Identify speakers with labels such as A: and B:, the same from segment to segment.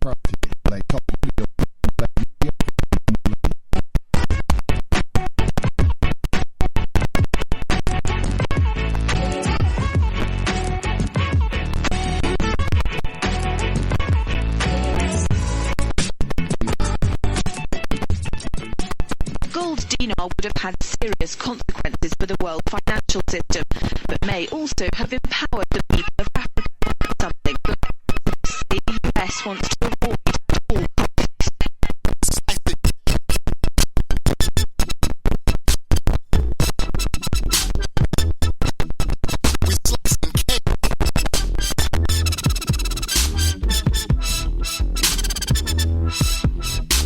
A: Project, Black Talk Radio, Black Media.
B: Gold dinar would have had serious consequences for the world financial system, but may also have empowered the people of Africa to do something that the US wants to avoid at all costs.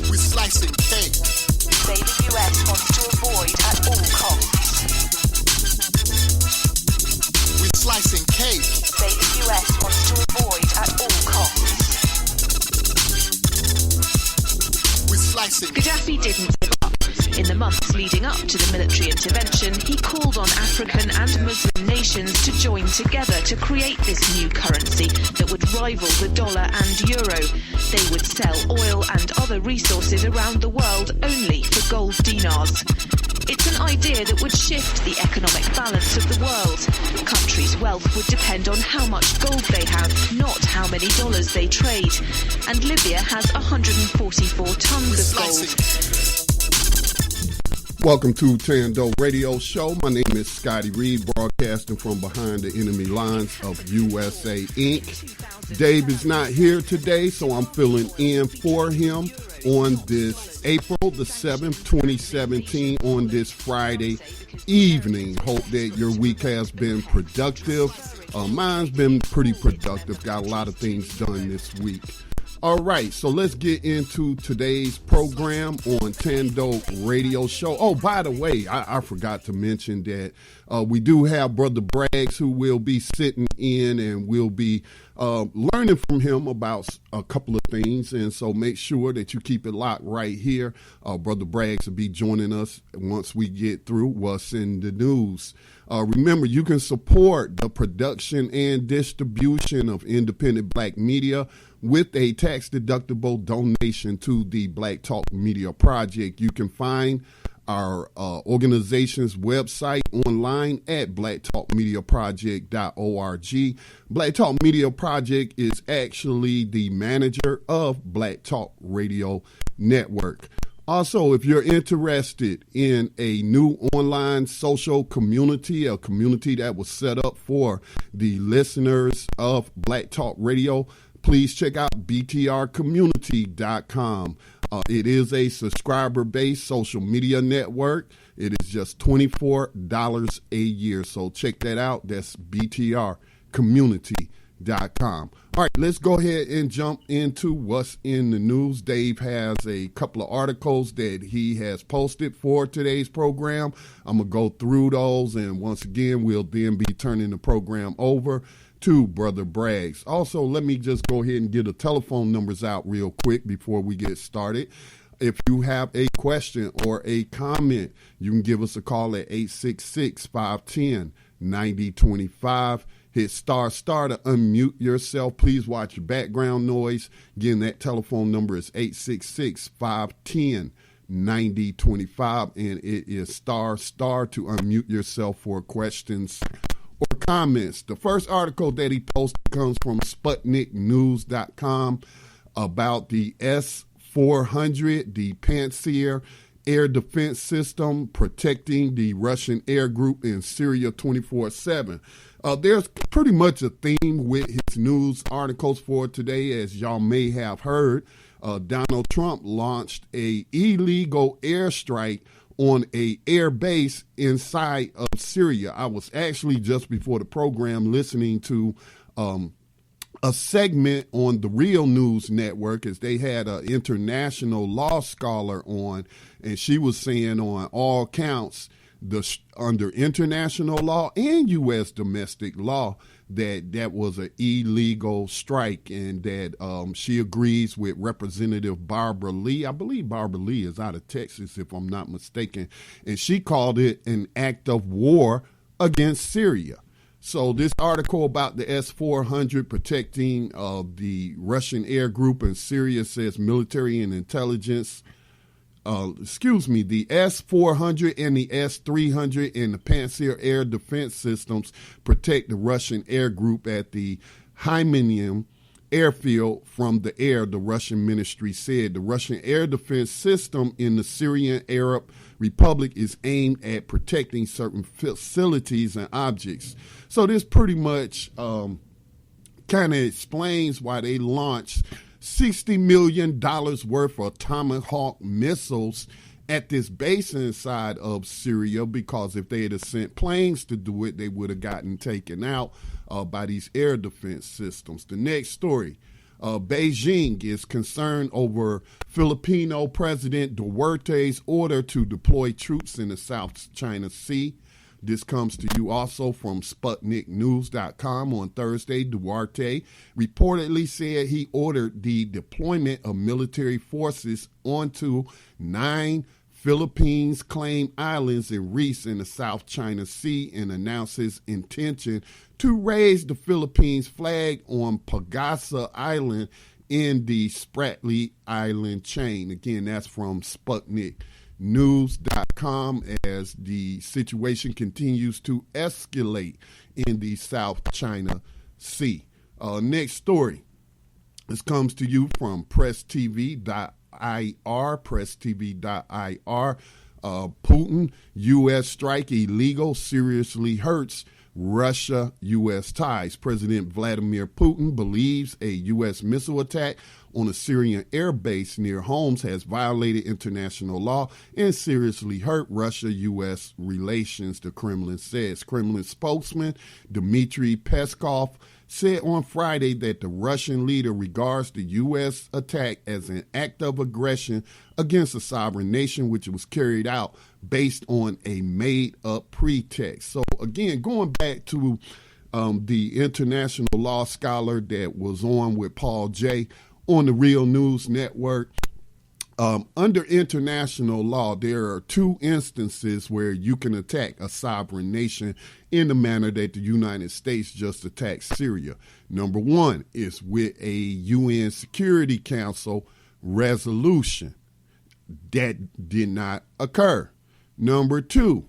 C: We're slicing cake.
B: Say the US wants to avoid at all costs.
C: We're slicing cake.
B: Say the US wants to avoid at all costs.
C: We're slicing.
B: Gaddafi didn't give up. In the months leading up to the military intervention, he called on African and Muslim nations to join together to create this new currency that would rival the dollar and euro. They would sell oil and other resources around the world only for gold dinars. It's an idea that would shift the economic balance of the world. Countries' wealth would depend on how much gold they have, not how many dollars they trade. And Libya has 144 tons of gold.
A: Welcome to Thando Radio Show. My name is Scotty Reed, broadcasting from behind the enemy lines of USA Inc. Dave is not here today, so I'm filling in for him on this April the 7th, 2017, on this Friday evening. Hope that your week has been productive. Mine's been pretty productive. Got a lot of things done this week. All right, so let's get into today's program on Thando Radio Show. Oh, by the way, I forgot to mention that we do have Brother Bragg who will be sitting in, and we'll be learning from him about a couple of things. And so make sure that you keep it locked right here. Brother Bragg will be joining us once we get through what's in the news. Remember, you can support the production and distribution of independent black media with a tax-deductible donation to the Black Talk Media Project. You can find our organization's website online at blacktalkmediaproject.org. Black Talk Media Project is actually the manager of Black Talk Radio Network. Also, if you're interested in a new online social community, a community that was set up for the listeners of Black Talk Radio, please check out btrcommunity.com. It is a subscriber-based social media network. It is just $24 a year. So check that out. That's btrcommunity.com. All right, let's go ahead and jump into what's in the news. Dave has a couple of articles that he has posted for today's program. I'm going to go through those, and once again, we'll then be turning the program over to Brother Bragg. Also, let me just go ahead and get the telephone numbers out real quick before we get started. If you have a question or a comment, you can give us a call at 866-510-9025. Hit star to unmute yourself. Please watch your background noise. Again, that telephone number is 866-510-9025, and it is star to unmute yourself for questions or comments. The first article that he posted comes from SputnikNews.com about the S-400, the Pantsir air defense system protecting the Russian air group in Syria 24/7. There's pretty much a theme with his news articles for today. As y'all may have heard, Donald Trump launched a illegal airstrike on a air base inside of Syria. I was actually just before the program listening to a segment on the Real News Network, as they had an international law scholar on, and she was saying on all counts, under international law and U.S. domestic law, that was an illegal strike, and that she agrees with Representative Barbara Lee. I believe Barbara Lee is out of Texas, if I'm not mistaken, and she called it an act of war against Syria. So this article about the S-400 protecting the Russian air group in Syria says military and intelligence, the S-400 and the S-300 and the Pantsir air defense systems protect the Russian air group at the Hymenium airfield from the air, the Russian ministry said. The Russian air defense system in the Syrian Arab Republic is aimed at protecting certain facilities and objects. So this pretty much kind of explains why they launched $60 million worth of Tomahawk missiles at this base inside of Syria, because if they had sent planes to do it, they would have gotten taken out by these air defense systems. The next story, Beijing is concerned over Filipino President Duterte's order to deploy troops in the South China Sea. This comes to you also from SputnikNews.com. On Thursday, Duterte reportedly said he ordered the deployment of military forces onto 9 Philippines-claimed islands and reefs in the South China Sea, and announced his intention to raise the Philippines flag on Pagasa Island in the Spratly Island chain. Again, that's from SputnikNews.com as the situation continues to escalate in the South China Sea. Next story. This comes to you from PressTV.ir. Putin, U.S. strike illegal, seriously hurts Russia-U.S. ties. President Vladimir Putin believes a U.S. missile attack on a Syrian air base near Homs has violated international law and seriously hurt Russia-U.S. relations, the Kremlin says. Kremlin spokesman Dmitry Peskov said on Friday that the Russian leader regards the U.S. attack as an act of aggression against a sovereign nation, which was carried out based on a made-up pretext. So, again, going back to the international law scholar that was on with Paul J. on the Real News Network, under international law, there are 2 instances where you can attack a sovereign nation in the manner that the United States just attacked Syria. Number 1 is with a UN Security Council resolution. That did not occur. Number 2,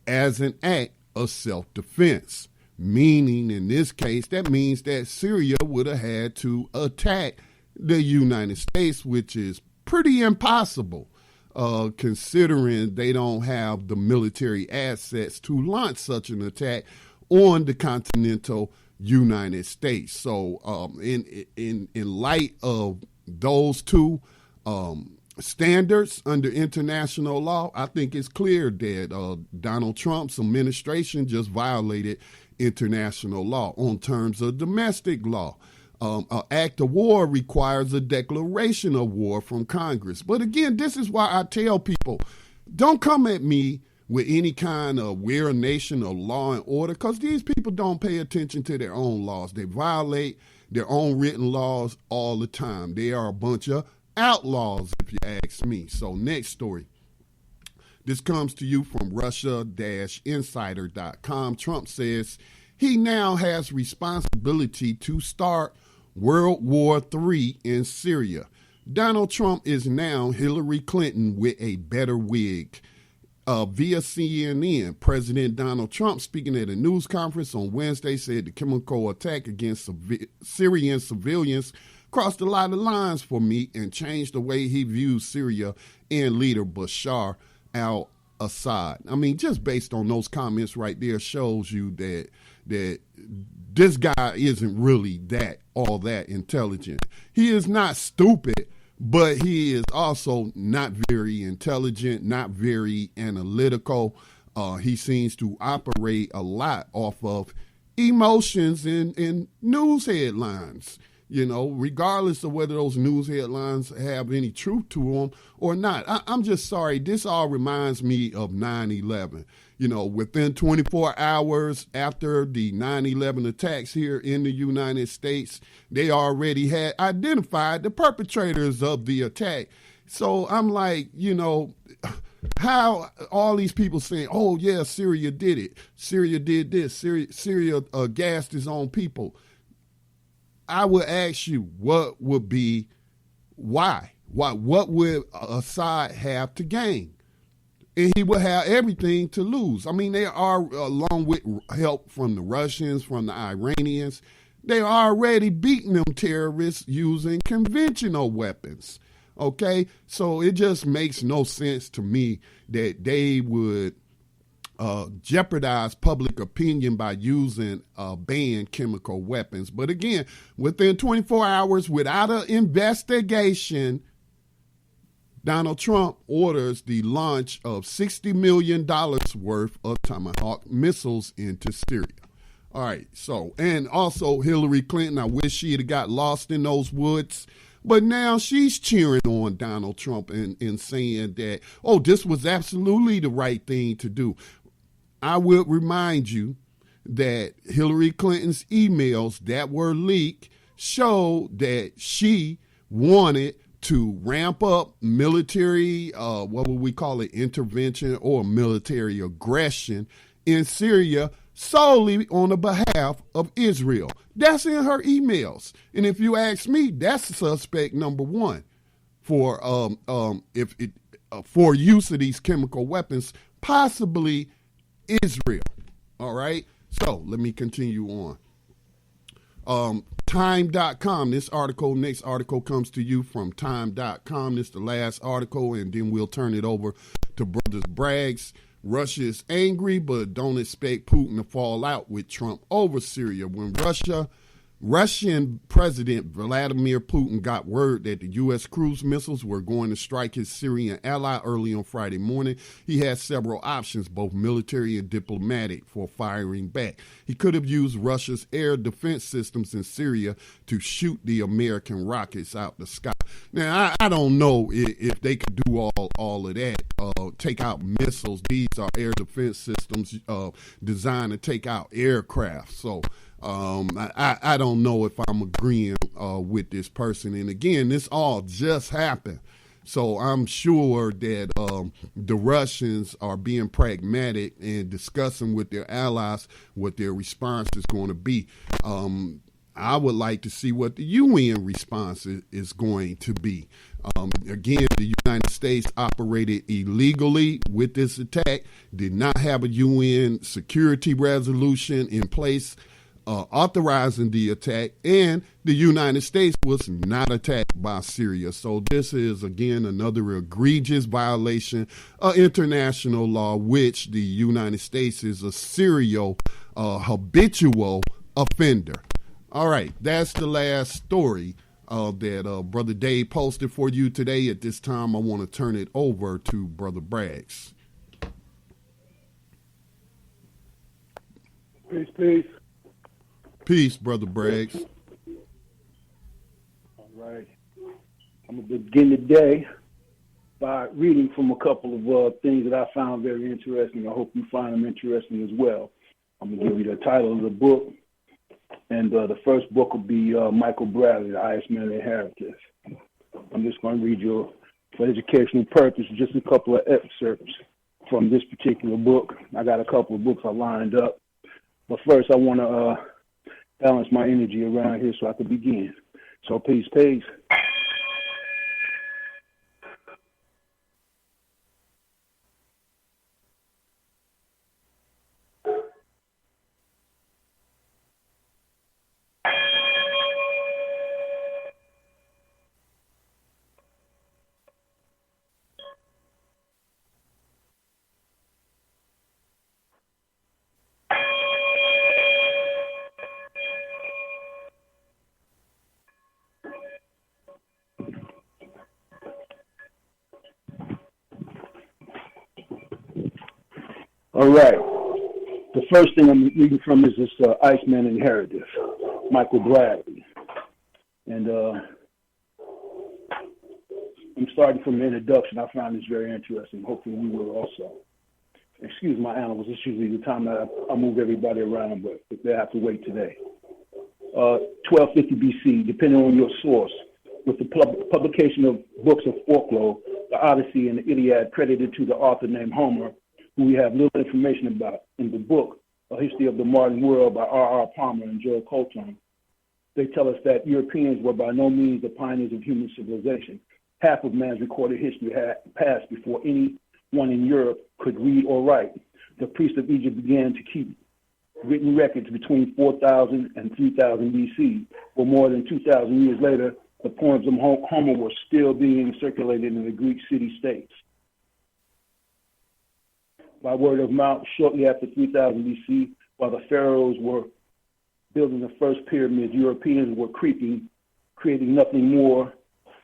A: as an act of self-defense, meaning in this case, that means that Syria would have had to attack the United States, which is pretty impossible, considering they don't have the military assets to launch such an attack on the continental United States. So in light of those 2 standards under international law, I think it's clear that Donald Trump's administration just violated international law. On terms of domestic law, an act of war requires a declaration of war from Congress. But again, this is why I tell people, don't come at me with any kind of we're a nation of law and order, because these people don't pay attention to their own laws. They violate their own written laws all the time. They are a bunch of outlaws, if you ask me. So next story. This comes to you from Russia-Insider.com. Trump says he now has responsibility to start World War III in Syria. Donald Trump is now Hillary Clinton with a better wig. Via CNN, President Donald Trump, speaking at a news conference on Wednesday, said the chemical attack against Syrian civilians crossed a lot of lines for me and changed the way he views Syria and leader Bashar al-Assad. I mean, just based on those comments right there shows you that this guy isn't really all that intelligent. He is not stupid, but he is also not very intelligent, not very analytical. He seems to operate a lot off of emotions and news headlines, you know, regardless of whether those news headlines have any truth to them or not. I'm just sorry. This all reminds me of 9/11. You know, within 24 hours after the 9/11 attacks here in the United States, they already had identified the perpetrators of the attack. So I'm like, you know, how all these people saying, oh, yeah, Syria did it. Syria did this. Syria gassed his own people. I would ask you, what would be, why? What would Assad have to gain? And he would have everything to lose. I mean, they are, along with help from the Russians, from the Iranians, they are already beating them terrorists using conventional weapons. Okay? So it just makes no sense to me that they would jeopardize public opinion by using banned chemical weapons. But again, within 24 hours, without an investigation, Donald Trump orders the launch of $60 million worth of Tomahawk missiles into Syria. All right, so, and also Hillary Clinton, I wish she had got lost in those woods, but now she's cheering on Donald Trump and saying that, oh, this was absolutely the right thing to do. I would remind you that Hillary Clinton's emails that were leaked showed that she wanted to ramp up military, what would we call it, intervention or military aggression in Syria solely on the behalf of Israel. That's in her emails. And if you ask me, that's suspect number one for for use of these chemical weapons, possibly Israel. All right. So let me continue on. Time.com. Next article comes to you from time.com. This is the last article, and then we'll turn it over to Brothers Bragg's. Russia is angry, but don't expect Putin to fall out with Trump over Syria. When Russian President Vladimir Putin got word that the U.S. cruise missiles were going to strike his Syrian ally early on Friday morning, he had several options, both military and diplomatic, for firing back. He could have used Russia's air defense systems in Syria to shoot the American rockets out the sky. Now, I don't know if they could do all of that, take out missiles. These are air defense systems designed to take out aircraft. So I don't know if I'm agreeing with this person. And again, this all just happened. So I'm sure that the Russians are being pragmatic and discussing with their allies what their response is going to be. I would like to see what the UN response is going to be. Again, the United States operated illegally with this attack, did not have a UN security resolution in place authorizing the attack, and the United States was not attacked by Syria. So this is, again, another egregious violation of international law, which the United States is a serial, habitual offender. All right, that's the last story that Brother Dave posted for you today. At this time, I want to turn it over to Brother Bragg.
D: Peace, peace.
A: Peace, Brother Bragg.
D: All right. I'm going to begin the day by reading from a couple of things that I found very interesting. I hope you find them interesting as well. I'm going to give you the title of the book. And the first book will be Michael Bradley, The Iceman Inheritance. I'm just going to read you, for educational purposes, just a couple of excerpts from this particular book. I got a couple of books I lined up. But first, I want to balance my energy around here so I can begin. So peace, peace. All right. The first thing I'm reading from is this Iceman Inheritance, Michael Bradley. And I'm starting from the introduction. I found this very interesting. Hopefully you will also. Excuse my animals. It's usually the time that I move everybody around, but they have to wait today. 1250 BC, depending on your source, with the publication of books of folklore, the the Odyssey and the Iliad credited to the author named Homer, who we have little information about. In the book, A History of the Modern World by R.R. Palmer and Joel Coltrane, they tell us that Europeans were by no means the pioneers of human civilization. Half of man's recorded history had passed before anyone in Europe could read or write. The priests of Egypt began to keep written records between 4000 and 3000 BC. For more than 2,000 years later, the poems of Homer were still being circulated in the Greek city-states. By word of mouth, shortly after 3000 BC, while the pharaohs were building the first pyramids, Europeans were creating nothing more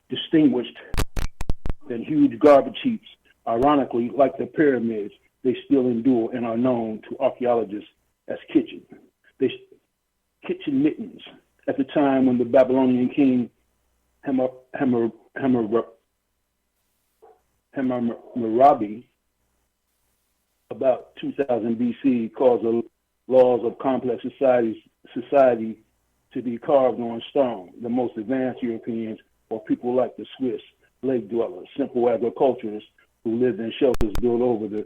D: distinguished than huge garbage heaps. Ironically, like the pyramids, they still endure and are known to archaeologists as kitchen mittens. At the time when the Babylonian king Hammurabi, about 2000 BC, caused the laws of complex society to be carved on stone. The most advanced Europeans, or people like the Swiss, lake dwellers, simple agriculturists who lived in shelters built over the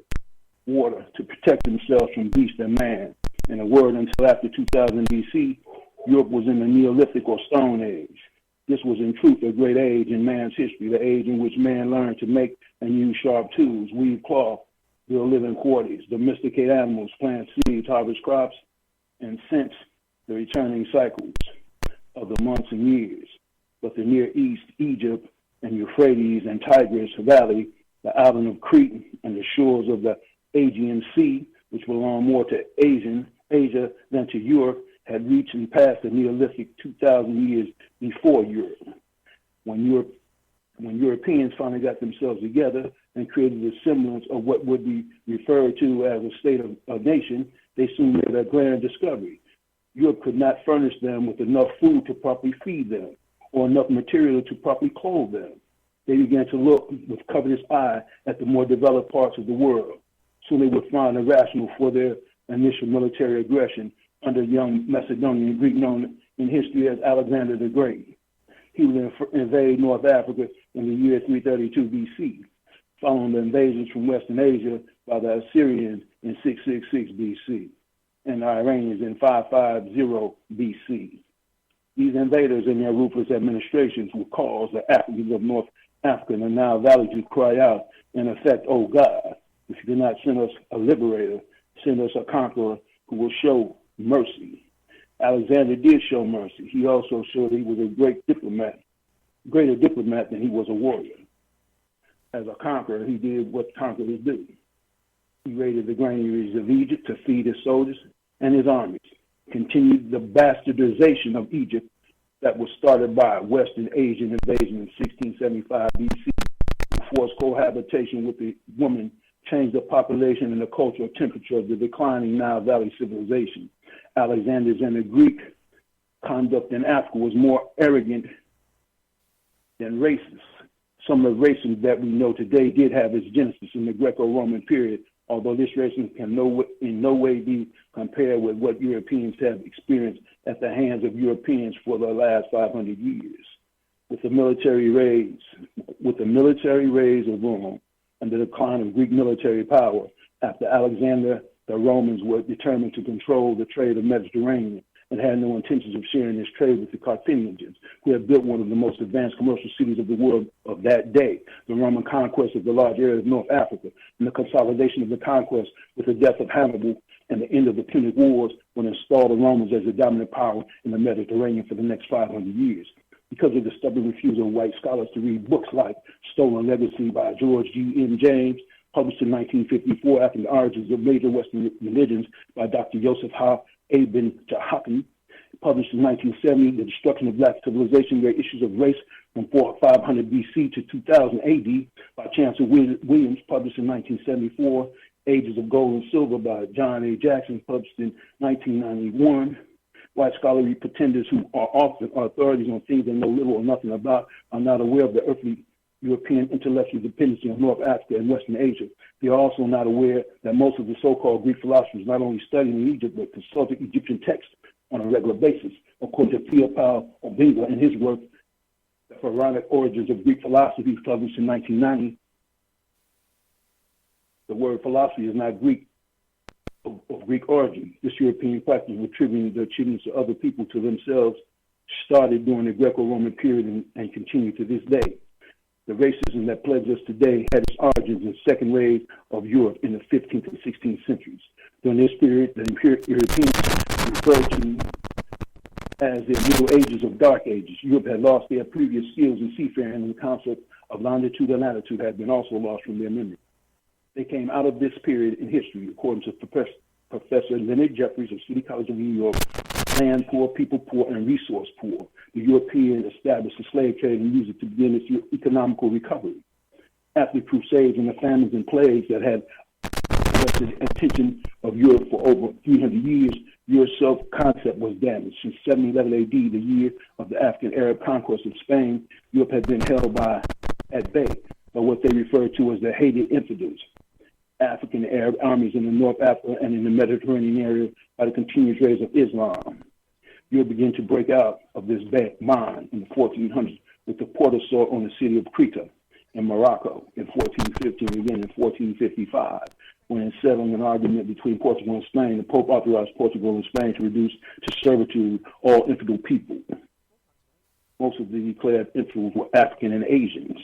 D: water to protect themselves from beast and man. In a word, until after 2000 BC, Europe was in the Neolithic or Stone Age. This was in truth a great age in man's history, the age in which man learned to make and use sharp tools, weave cloth, build living quarters, domesticate animals, plant seeds, harvest crops, and sense the returning cycles of the months and years. But the Near East, Egypt, and Euphrates and Tigris Valley, the island of Crete, and the shores of the Aegean Sea, which belong more to Asia than to Europe, had reached and passed the Neolithic 2,000 years before Europe. When Europeans finally got themselves together and created a semblance of what would be referred to as a state of a nation, they soon made a grand discovery. Europe could not furnish them with enough food to properly feed them or enough material to properly clothe them. They began to look with covetous eye at the more developed parts of the world. Soon they would find a rationale for their initial military aggression under young Macedonian Greek known in history as Alexander the Great. He would invade North Africa in the year 332 BC, following the invasions from Western Asia by the Assyrians in 666 BC and the Iranians in 550 BC. These invaders and their ruthless administrations would cause the Africans of North Africa and the Nile Valley to cry out, in effect, "Oh God, if you do not send us a liberator, send us a conqueror who will show mercy." Alexander did show mercy. He also showed he was a greater diplomat than he was a warrior. As a conqueror, he did what conquerors do. He raided the granaries of Egypt to feed his soldiers and his armies, continued the bastardization of Egypt that was started by Western Asian invasion in 1675 BC, forced cohabitation with the woman, changed the population and the cultural temperature of the declining Nile Valley civilization. Alexander's and the Greek conduct in Africa was more arrogant than racist. Some of the racism that we know today did have its genesis in the Greco-Roman period, although this racism can in no way be compared with what Europeans have experienced at the hands of Europeans for the last 500 years. With the military raids of Rome and the decline of Greek military power, after Alexander, the Romans were determined to control the trade of the Mediterranean and had no intentions of sharing this trade with the Carthaginians, who had built one of the most advanced commercial cities of the world of that day. The Roman conquest of the large area of North Africa and the consolidation of the conquest with the death of Hannibal and the end of the Punic Wars would install the Romans as the dominant power in the Mediterranean for the next 500 years. Because of the stubborn refusal of white scholars to read books like Stolen Legacy by George G.M. James, published in 1954 after the origins of major Western religions by Dr. Yosef Ibn Jahaki, published in 1970, The Destruction of Black Civilization, Great Issues of Race from 500 BC to 2000 AD by Chancellor Williams, published in 1974, Ages of Gold and Silver by John A. Jackson, published in 1991. White scholarly pretenders who are often authorities on things they know little or nothing about are not aware of the earthly European intellectual dependency on North Africa and Western Asia. They are also not aware that most of the so-called Greek philosophers not only studied in Egypt but consulted Egyptian texts on a regular basis. According to Theophile Obenga in his work, The Pharaonic Origins of Greek Philosophy, published in 1990, The word philosophy is not Greek of Greek origin. This European practice of attributing the achievements of other people to themselves started during the Greco-Roman period and continued to this day. The racism that plagues us today had its origins in the second wave of Europe in the 15th and 16th centuries. During this period, the Europeans referred to as the Middle Ages of Dark Ages. Europe had lost their previous skills in seafaring, and the concept of longitude and latitude had been also lost from their memory. They came out of this period in history, according to Professor Leonard Jeffries of City College of New York, land poor, people poor, and resource poor. The European established the slave trade and used it to begin its economical recovery. After the Crusades and the famines and plagues that had arrested the attention of Europe for over 300 years, Europe's self-concept was damaged. Since 711 AD, the year of the African-Arab conquest of Spain, Europe had been held at bay by what they referred to as the hated infidels. African Arab armies in the North Africa and in the Mediterranean area by the continuous rise of Islam. Europe began to break out of this bond in the 1400s with the port assault on the city of Creta in Morocco in 1415, again in 1455. When in settling an argument between Portugal and Spain, the Pope authorized Portugal and Spain to reduce to servitude all infidel people. Most of the declared infidels were African and Asians.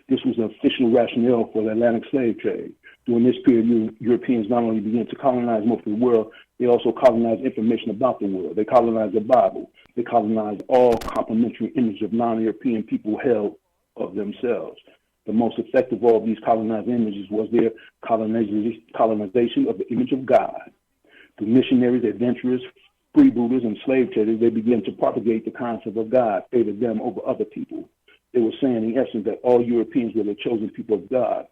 D: This was the official rationale for the Atlantic slave trade. During this period, Europeans not only began to colonize most of the world, they also colonized information about the world. They colonized the Bible. They colonized all complementary images of non-European people held of themselves. The most effective of all these colonized images was their colonization of the image of God. Through missionaries, adventurers, freebooters, and slave traders, they began to propagate the concept of God, favored them over other people. They were saying, in essence, that all Europeans were the chosen people of God.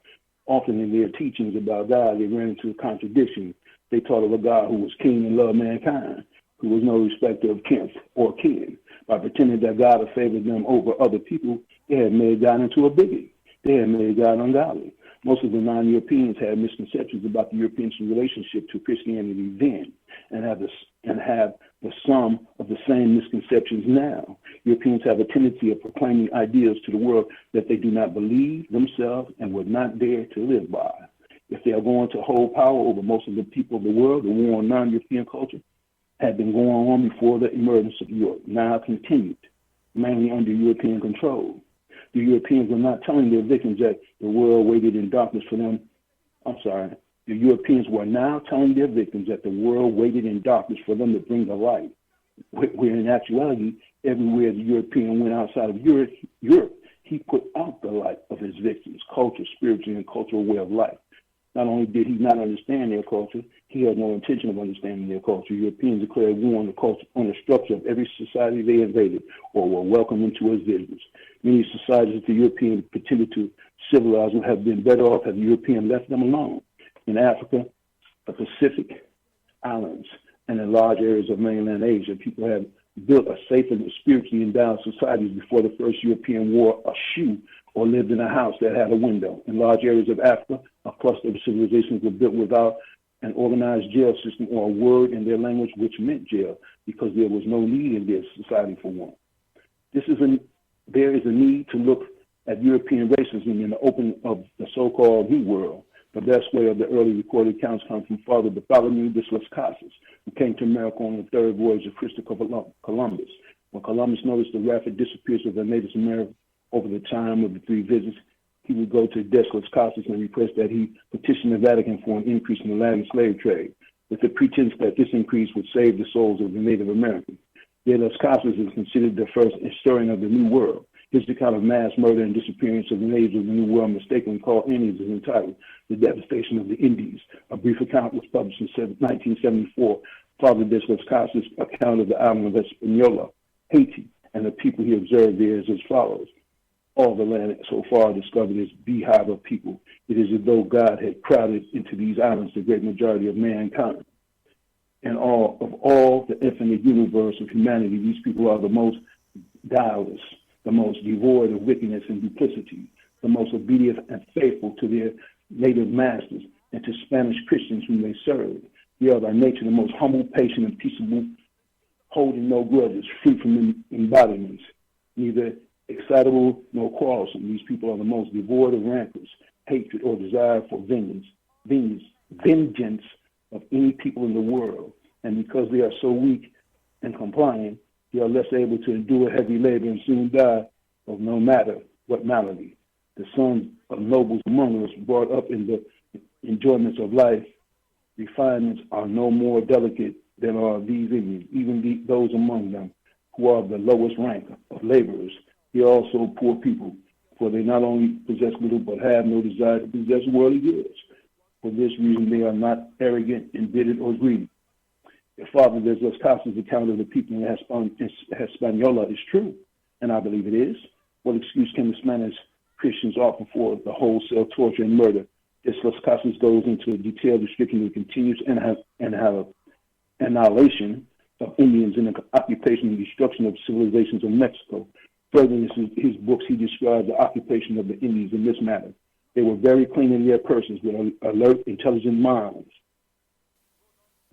D: Often in their teachings about God, they ran into a contradiction. They taught of a God who was king and loved mankind, who was no respecter of kin or kin. By pretending that God had favored them over other people, they had made God into a bigot. They had made God ungodly. Most of the non-Europeans had misconceptions about the Europeans' relationship to Christianity then, and have the sum of the same misconceptions now. Europeans have a tendency of proclaiming ideas to the world that they do not believe themselves and would not dare to live by. If they are going to hold power over most of the people of the world, the war on non-European culture had been going on before the emergence of Europe, now continued, mainly under European control. The Europeans were not telling their victims that the world waited in darkness for them. The Europeans were now telling their victims that the world waited in darkness for them to bring the light. Where in actuality, everywhere the European went outside of Europe, he put out the light of his victims, culture, spiritual, and cultural way of life. Not only did he not understand their culture, he had no intention of understanding their culture. Europeans declared war on the culture, on the structure of every society they invaded or were welcomed into as visitors. Many societies that the Europeans pretended to civilize would have been better off had the European left them alone. In Africa, the Pacific Islands, and in large areas of mainland Asia, people had built a safe and spiritually endowed societies before the first European wore a shoe or lived in a house that had a window. In large areas of Africa, a cluster of civilizations were built without an organized jail system or a word in their language which meant jail, because there was no need in their society for one. There is a need to look at European racism in the open of the so-called New World. The best way of the early recorded accounts come from Father Bartholomew de las Casas, who came to America on the third voyage of Christopher Columbus. When Columbus noticed the rapid disappearance of the natives of America over the time of the three visits, he would go to de las Casas and request that he petition the Vatican for an increase in the land and slave trade, with the pretense that this increase would save the souls of the Native Americans. De las Casas is considered the first historian of the New World. His account of mass murder and disappearance of the natives of the New World, mistakenly called Indians, is entitled The Devastation of the Indies. A brief account was published in 1974. Father de las Casas' account of the island of Hispaniola, Haiti, and the people he observed there is as follows. All the land so far discovered is beehive of people. It is as though God had crowded into these islands the great majority of mankind. And all the infinite universe of humanity, these people are the most guileless, the most devoid of wickedness and duplicity, the most obedient and faithful to their native masters and to Spanish Christians whom they serve. They are by nature the most humble, patient, and peaceable, holding no grudges, free from embodiments, neither excitable nor quarrelsome. These people are the most devoid of rancors, hatred, or desire for vengeance. vengeance of any people in the world. And because they are so weak and compliant, they are less able to endure heavy labor and soon die of no matter what malady. The sons of nobles among us, brought up in the enjoyments of life, refinements are no more delicate than are these Indians, even those among them who are the lowest rank of laborers. They are also poor people, for they not only possess little but have no desire to possess worldly goods. For this reason, they are not arrogant, embittered, or greedy. If Father de Las Casas' account of the people in Hispaniola is true, and I believe it is, what excuse can the Spanish Christians offer for the wholesale torture and murder? De Las Casas goes into a detailed description of the continuous annihilation of Indians in the occupation and destruction of civilizations of Mexico. Further in his books, he describes the occupation of the Indians in this manner. They were very clean in their persons, with alert, intelligent minds,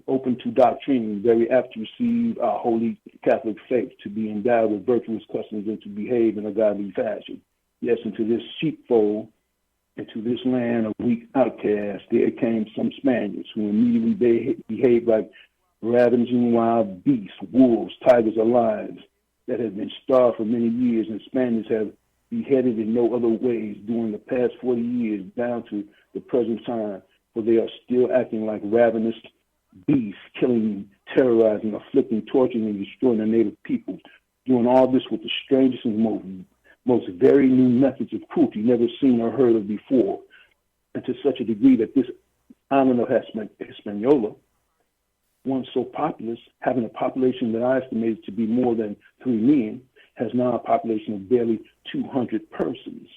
D: open to doctrine, very apt to receive our holy Catholic faith, to be endowed with virtuous customs, and to behave in a godly fashion. Yes, into this sheepfold, into this land of weak outcasts, there came some Spaniards who immediately behaved like ravaging wild beasts, wolves, tigers, or lions that have been starved for many years, and Spaniards have beheaded in no other ways during the past 40 years down to the present time, for they are still acting like ravenous beasts, killing, terrorizing, afflicting, torturing, and destroying the native people, doing all this with the strangest and most very new methods of cruelty never seen or heard of before, and to such a degree that this island of Hispaniola, once so populous, having a population that I estimated to be more than 3 million, has now a population of barely 200 persons.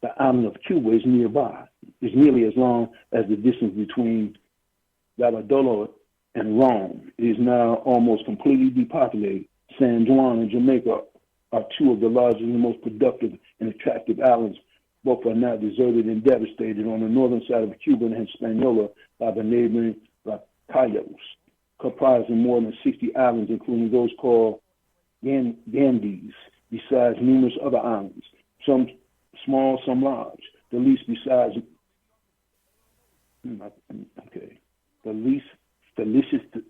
D: The island of Cuba is nearby. It's nearly as long as the distance between Valladolid and Rome. It is now almost completely depopulated. San Juan and Jamaica are 2 of the largest and most productive and attractive islands. Both are now deserted and devastated on the northern side of Cuba and Hispaniola by the neighboring Cayos, comprising more than 60 islands, including those called Gandes, besides numerous other islands, some small, some large. The least besides, the least felicitous,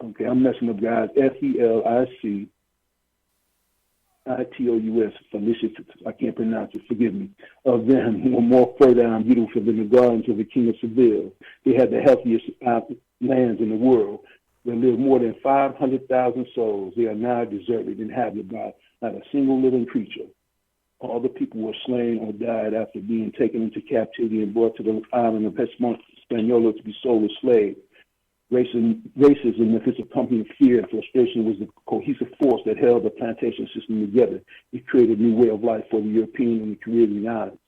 D: okay, I'm messing up, guys, Felicitous, felicitous, I can't pronounce it, forgive me, of them who were more fertile and beautiful than the gardens of the King of Seville. They had the healthiest lands in the world. There lived more than 500,000 souls. They are now deserted, inhabited by not a single living creature. All the people were slain or died after being taken into captivity and brought to the island of Hispaniola to be sold as slaves. Racism, if it's accompanied fear and frustration, was the cohesive force that held the plantation system together. It created a new way of life for the European and the Caribbean islands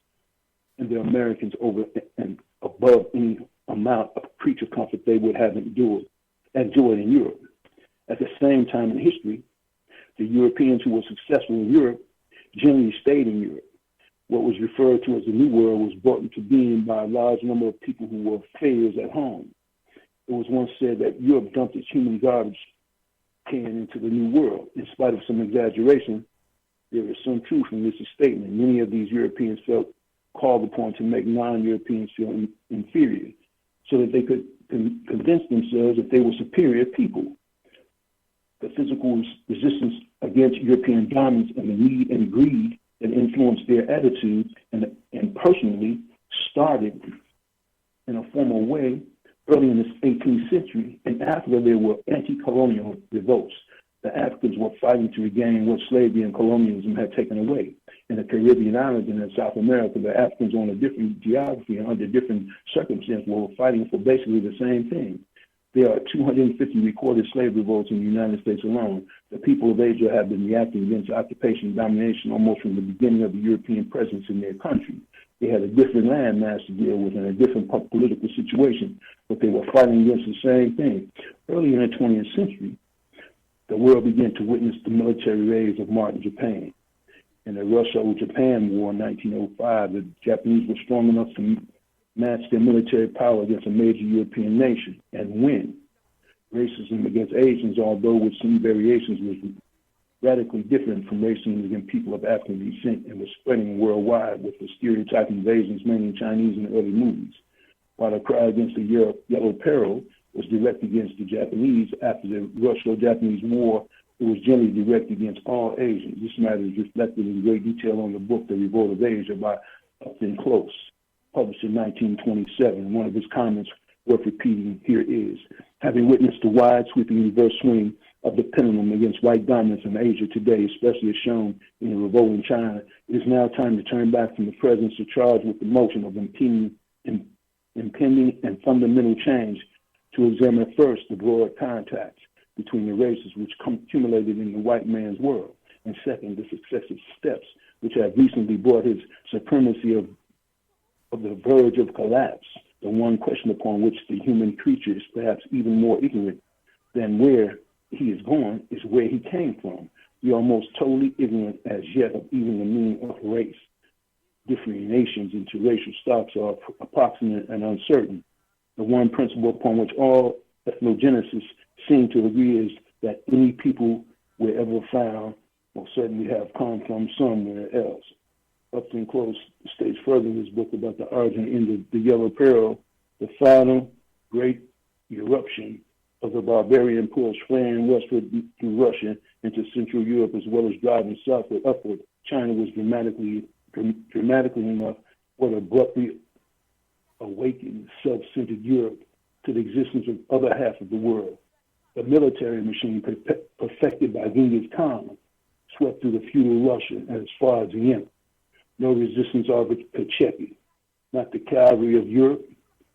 D: and the Americans over and above any amount of creature comfort they would have enjoyed in Europe. At the same time in history, the Europeans who were successful in Europe generally stayed in Europe. What was referred to as the New World was brought into being by a large number of people who were failures at home. It was once said that Europe dumped its human garbage can into the New World. In spite of some exaggeration, there is some truth in this statement. Many of these Europeans felt called upon to make non-Europeans feel inferior so that they could convince themselves that they were superior people. The physical resistance against European dominance and the need and greed that influenced their attitudes and personally started in a formal way early in the 18th century. In Africa, there were anti-colonial revolts. The Africans were fighting to regain what slavery and colonialism had taken away. In the Caribbean islands and in South America, the Africans on a different geography and under different circumstances were fighting for basically the same thing. There are 250 recorded slave revolts in the United States alone. The people of Asia have been reacting against occupation and domination almost from the beginning of the European presence in their country. They had a different landmass to deal with and a different political situation, but they were fighting against the same thing. Early in the 20th century, the world began to witness the military raids of modern Japan. In the Russia-Japan War in 1905, the Japanese were strong enough to match their military power against a major European nation and win. Racism against Asians, although with some variations, radically different from racism against people of African descent, and was spreading worldwide with the stereotype invasions, mainly Chinese in the early movies. While the cry against the Yellow Peril was directed against the Japanese after the Russo-Japanese War, it was generally directed against all Asians. This matter is reflected in great detail on the book The Revolt of Asia by Upton Close, published in 1927. One of his comments worth repeating here is, having witnessed the wide sweeping reverse swing of the pendulum against white dominance in Asia today, especially as shown in the revolt in China, it is now time to turn back from the presence to charge with the motion of impending and fundamental change to examine first the broad contacts between the races which accumulated in the white man's world, and second, the successive steps which have recently brought his supremacy of the verge of collapse. The one question upon which the human creature is perhaps even more ignorant than where he is going is where he came from. We are almost totally ignorant as yet of even the meaning of race. Differing nations into racial stocks are approximate and uncertain. The one principle upon which all ethnogenicists seem to agree is that any people wherever found will certainly have come from somewhere else. Upton Close states further in his book about the origin in the Yellow Peril, the final great eruption of the barbarian push flaring westward through Russia into Central Europe, as well as driving southward upward. China was dramatically enough what abruptly awakened self-centered Europe to the existence of the other half of the world. The military machine perfected by Genghis Khan swept through the feudal Russia as far as Vienna. No resistance offered Kacheki, not the cavalry of Europe,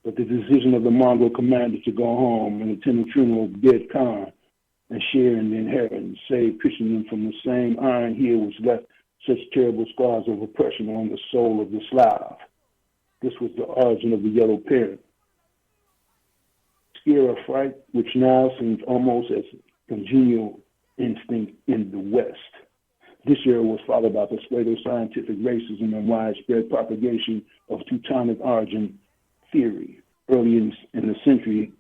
D: but the decision of the Mongol commander to go home and attend the funeral of dead Khan and share in the inheritance, save Christendom from the same iron heel which left such terrible scars of oppression on the soul of the Slav. This was the origin of the Yellow Peril. Scare or fright, which now seems almost as congenial instinct in the West. This era was followed by the pseudo-scientific racism and widespread propagation of Teutonic origin theory. Early in the century,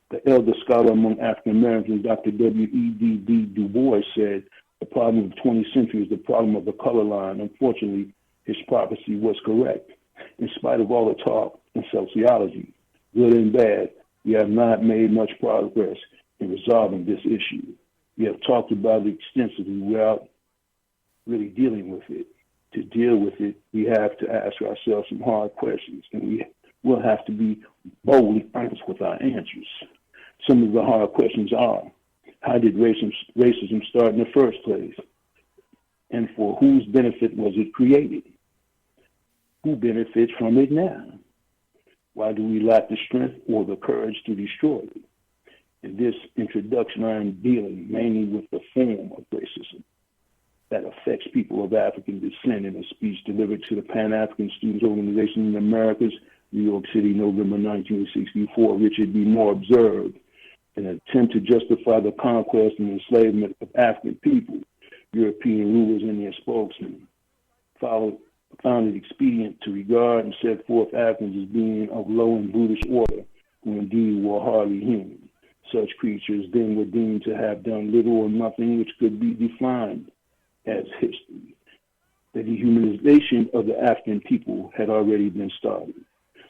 D: the elder scholar among African Americans, Dr. W.E.B. Du Bois, said, the problem of the 20th century is the problem of the color line. Unfortunately, his prophecy was correct. In spite of all the talk in sociology, good and bad, we have not made much progress in resolving this issue. We have talked about it extensively without really dealing with it. To deal with it, we have to ask ourselves some hard questions, and we will have to be boldly honest with our answers. Some of the hard questions are, how did racism start in the first place? And for whose benefit was it created? Who benefits from it now? Why do we lack the strength or the courage to destroy it? In this introduction, I am dealing mainly with the form of racism that affects people of African descent in a speech delivered to the Pan-African Students Organization in the Americas, New York City, November 1964. Richard B. Moore observed, in an attempt to justify the conquest and enslavement of African people, European rulers and their spokesmen found it expedient to regard and set forth Africans as being of low and brutish order, who indeed were hardly human. Such creatures then were deemed to have done little or nothing which could be defined as history. The dehumanization of the African people had already been started.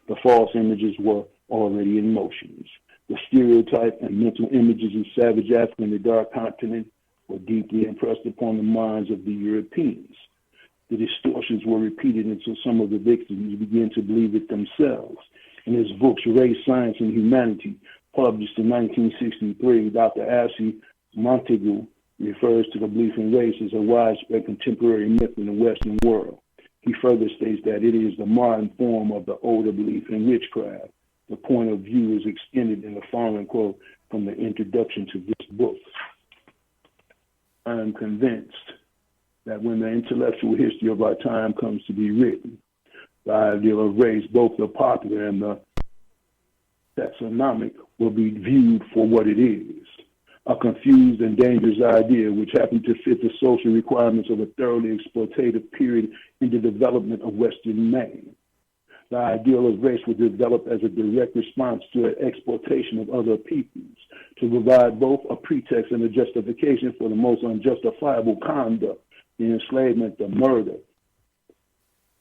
D: The false images were already in motion. The stereotype and mental images of savage Africa in the dark continent were deeply impressed upon the minds of the Europeans. The distortions were repeated until some of the victims began to believe it themselves. In his books, Race, Science, and Humanity, published in 1963, Dr. Assi Montagu refers to the belief in race as a widespread contemporary myth in the Western world. He further states that it is the modern form of the older belief in witchcraft. The point of view is extended in the following quote from the introduction to this book. I am convinced that when the intellectual history of our time comes to be written, the idea of race, both the popular and the taxonomic, will be viewed for what it is, a confused and dangerous idea which happened to fit the social requirements of a thoroughly exploitative period in the development of Western man. The ideal of race was developed as a direct response to the exploitation of other peoples, to provide both a pretext and a justification for the most unjustifiable conduct, the enslavement, the murder,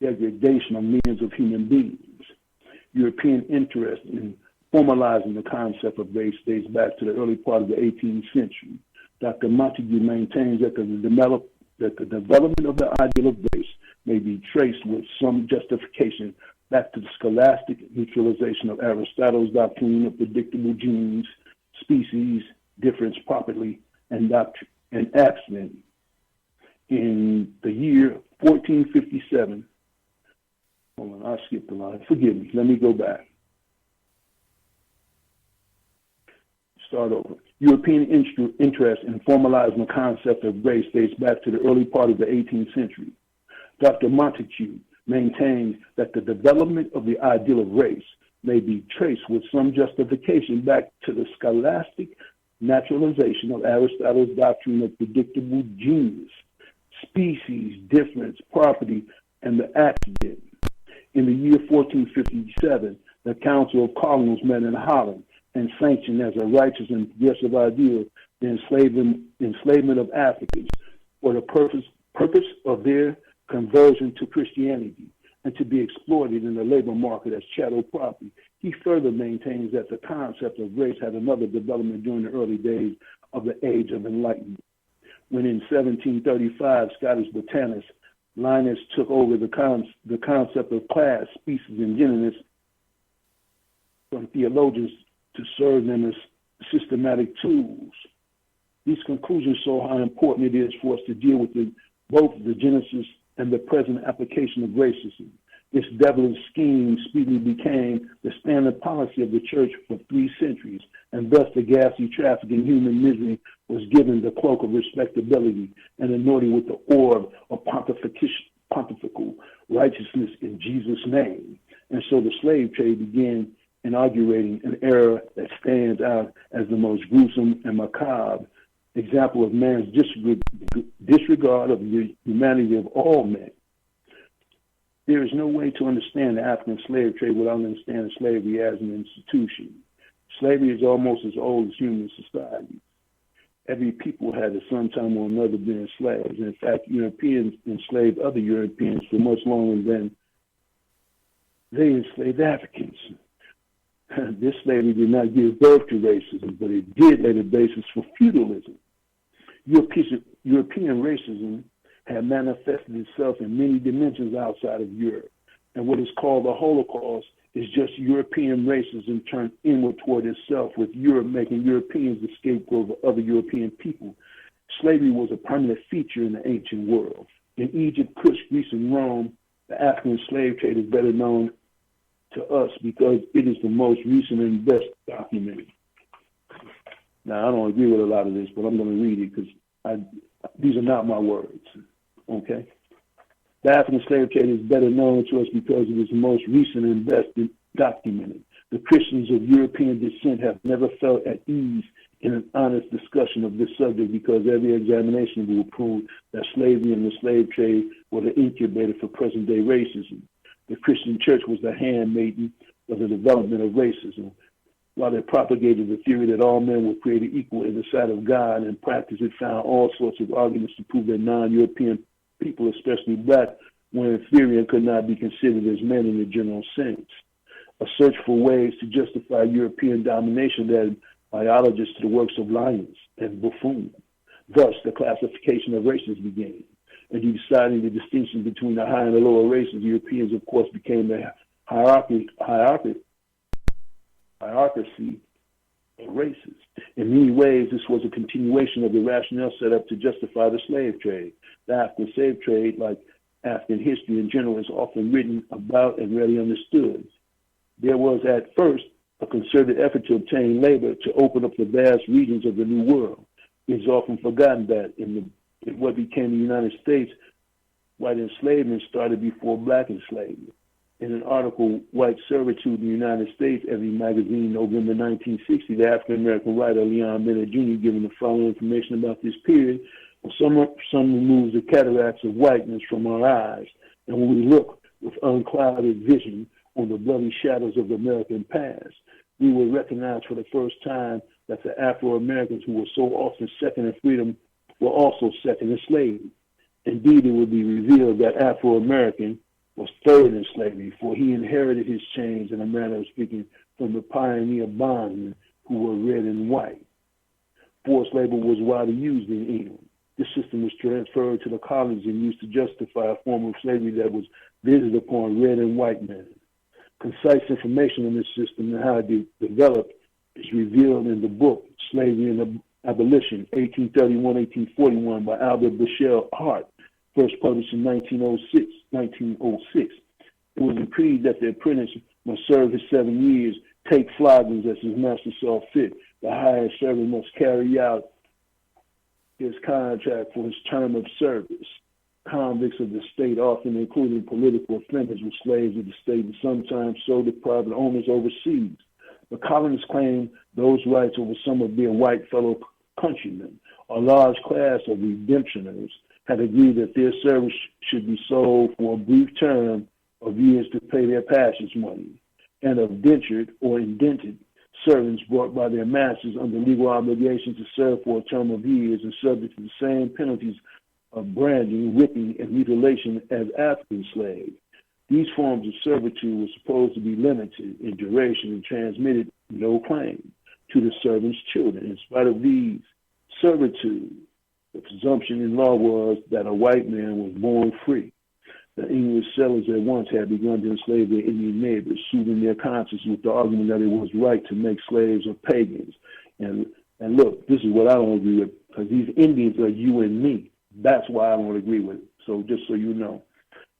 D: degradation of millions of human beings. European interest in formalizing the concept of race dates back to the early part of the 18th century. Dr. Montague maintains that the development of the ideal of race may be traced with some justification back to the scholastic neutralization of Aristotle's doctrine of predictable genes, species, difference, property, and accident. In the year 1457, hold on, I skipped a line. Forgive me. Let me go back. Start over. European interest in formalizing the concept of race dates back to the early part of the 18th century. Dr. Montague maintains that the development of the ideal of race may be traced with some justification back to the scholastic naturalization of Aristotle's doctrine of predictable genes, species, difference, property, and the accident. In the year 1457, the Council of Cardinals met in Holland and sanctioned as a righteous and progressive ideal the enslavement of Africans for the purpose of their conversion to Christianity and to be exploited in the labor market as chattel property. He further maintains that the concept of race had another development during the early days of the Age of Enlightenment, when in 1735 Scottish botanist Linus took over the concept of class, species, and genus from theologians to serve them as systematic tools. These conclusions show how important it is for us to deal with both the genesis and the present application of racism. This devilish scheme speedily became the standard policy of the church for 3 centuries, and thus the ghastly traffic in human misery was given the cloak of respectability and anointed with the orb of pontifical righteousness in Jesus' name. And so the slave trade began inaugurating an era that stands out as the most gruesome and macabre example of man's disregard of the humanity of all men. There is no way to understand the African slave trade without understanding slavery as an institution. Slavery is almost as old as human society. Every people had at some time or another been slaves. In fact, Europeans enslaved other Europeans for much longer than they enslaved Africans. This slavery did not give birth to racism, but it did lay the basis for feudalism. European racism had manifested itself in many dimensions outside of Europe, and what is called the Holocaust is just European racism turned inward toward itself, with Europe making Europeans the scapegoat of other European people. Slavery was a permanent feature in the ancient world. In Egypt, Kush, Greece, and Rome, the African slave trade is better known to us because it is the most recent and best documented. Now, I don't agree with a lot of this, but I'm going to read it because these are not my words, okay? The African slave trade is better known to us because it is the most recent and best documented. The Christians of European descent have never felt at ease in an honest discussion of this subject because every examination will prove that slavery and the slave trade were the incubator for present-day racism. The Christian church was the handmaiden of the development of racism. While they propagated the theory that all men were created equal in the sight of God, in practice it found all sorts of arguments to prove that non-European people, especially black, were inferior and could not be considered as men in the general sense. A search for ways to justify European domination led biologists to the works of Linus and Buffon. Thus, the classification of races began. And deciding the distinction between the high and the lower races, Europeans, of course, became the hierarchy of races. In many ways, this was a continuation of the rationale set up to justify the slave trade. The African slave trade, like African history in general, is often written about and rarely understood. There was, at first, a concerted effort to obtain labor to open up the vast regions of the New World. It is often forgotten that in what became the United States, white enslavement started before black enslavement. In an article, White Servitude in the United States, Every Magazine, November 1960, the African-American writer Leon Bennett Jr. giving the following information about this period. Some removes the cataracts of whiteness from our eyes, and when we look with unclouded vision, on the bloody shadows of the American past. We will recognize for the first time that the Afro-Americans who were so often second in freedom were also second in slavery. Indeed, it will be revealed that Afro-American was third in slavery, for he inherited his chains, in a manner of speaking, from the pioneer bondmen who were red and white. Forced labor was widely used in England. This system was transferred to the colonies and used to justify a form of slavery that was visited upon red and white men. Concise information on this system and how it developed is revealed in the book Slavery and Abolition, 1831-1841 by Albert Bushell Hart, first published in 1906. It was decreed that the apprentice must serve his 7 years, take floggings as his master saw fit. The hired servant must carry out his contract for his term of service. Convicts of the state, often including political offenders, were slaves of the state and sometimes sold to private owners overseas. The colonists claimed those rights over some of their white fellow countrymen. A large class of redemptioners had agreed that their service should be sold for a brief term of years to pay their passage money, and of dentured or indented servants brought by their masters under legal obligation to serve for a term of years and subject to the same penalties of branding, whipping, and mutilation as African slaves. These forms of servitude were supposed to be limited in duration and transmitted no claim to the servant's children. In spite of these servitude, the presumption in law was that a white man was born free. The English settlers at once had begun to enslave their Indian neighbors, soothing their conscience with the argument that it was right to make slaves of pagans. And look, this is what I don't agree with, because these Indians are you and me. That's why I don't agree with it. So just so you know,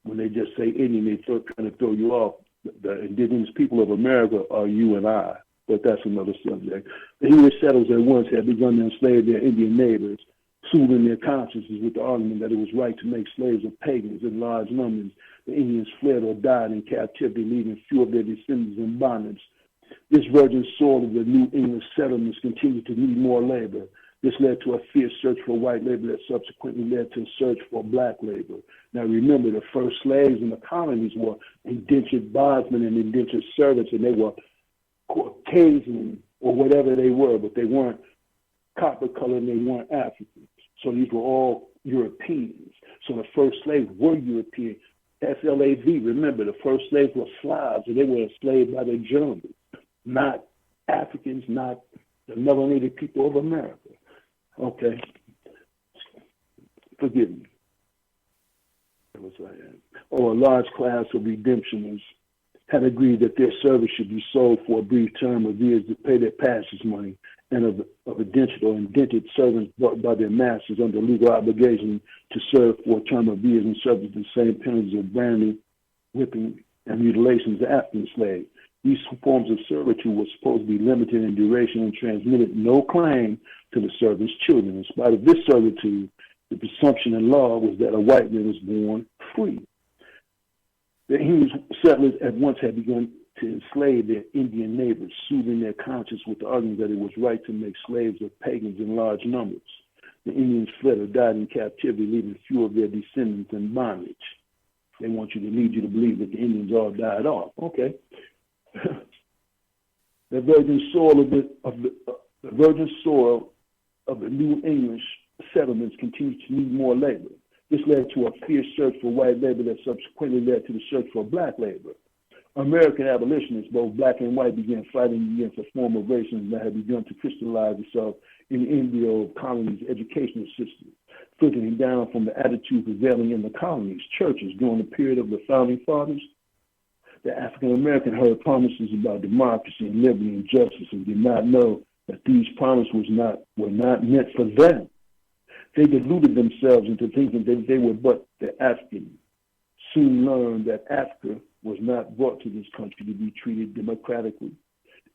D: when they just say Indian, they trying to throw you off. The indigenous people of America are you and I, but that's another subject. The English settlers at once had begun to enslave their Indian neighbors, soothing their consciences with the argument that it was right to make slaves of pagans in large numbers. The Indians fled or died in captivity, leaving few of their descendants in bondage. This virgin soil of the New England settlements continued to need more labor. This led to a fierce search for white labor that subsequently led to a search for black labor. Now remember, the first slaves in the colonies were indentured bondsmen and indentured servants, and they were Caucasian or whatever they were, but they weren't copper colored and they weren't African. So these were all Europeans. So the first slaves were European. S-L-A-V, remember, the first slaves were Slavs, and they were enslaved by the Germans, not Africans, not the melanated people of America. Okay. Forgive me. A large class of redemptioners had agreed that their service should be sold for a brief term of years to pay their passage money, and of indentured or indented servants brought by their masters under legal obligation to serve for a term of years and subject to the same penalties of branding, whipping, and mutilations as African slaves. These forms of servitude were supposed to be limited in duration and transmitted no claim to the servant's children. In spite of this servitude, the presumption in law was that a white man was born free. The English settlers at once had begun to enslave their Indian neighbors, soothing their conscience with the argument that it was right to make slaves of pagans in large numbers. The Indians fled or died in captivity, leaving few of their descendants in bondage. They want you to lead you to believe that the Indians all died off. Okay. The virgin soil of the New English settlements continued to need more labor. This led to a fierce search for white labor that subsequently led to the search for black labor. American abolitionists, both black and white, began fighting against a form of racism that had begun to crystallize itself in the embryo of colonies' educational system, filtering down from the attitude prevailing in the colonies' churches during the period of the Founding Fathers. The African American heard promises about democracy and liberty and justice and did not know that these promises were not meant for them. They deluded themselves into thinking that they were but the African. Soon learned that Africa was not brought to this country to be treated democratically,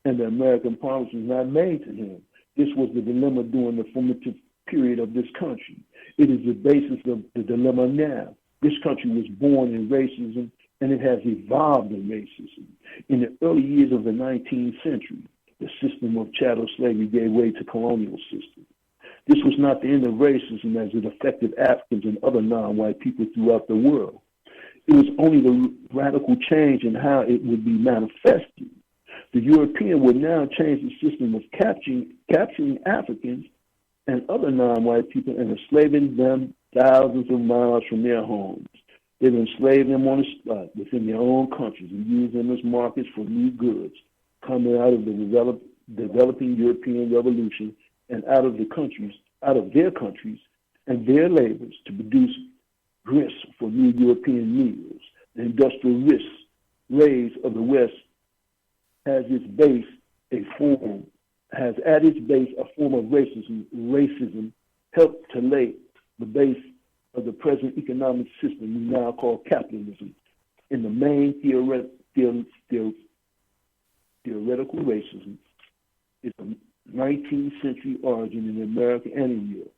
D: and the American promise was not made to him. This was the dilemma during the formative period of this country. It is the basis of the dilemma now. This country was born in racism, and it has evolved in racism. In the early years of the 19th century, the system of chattel slavery gave way to colonial system. This was not the end of racism as it affected Africans and other non-white people throughout the world. It was only the radical change in how it would be manifested. The European would now change the system of capturing Africans and other non-white people and enslaving them thousands of miles from their homes. They would enslave them on the spot within their own countries and use them as markets for new goods coming out of the developing European revolution and out of their countries and their labors to produce grist for new European meals. The industrial raise of the West has at its base a form of racism. Racism helped to lay the base of the present economic system we now call capitalism. In the main theoretical racism is a 19th century origin in America and in Europe.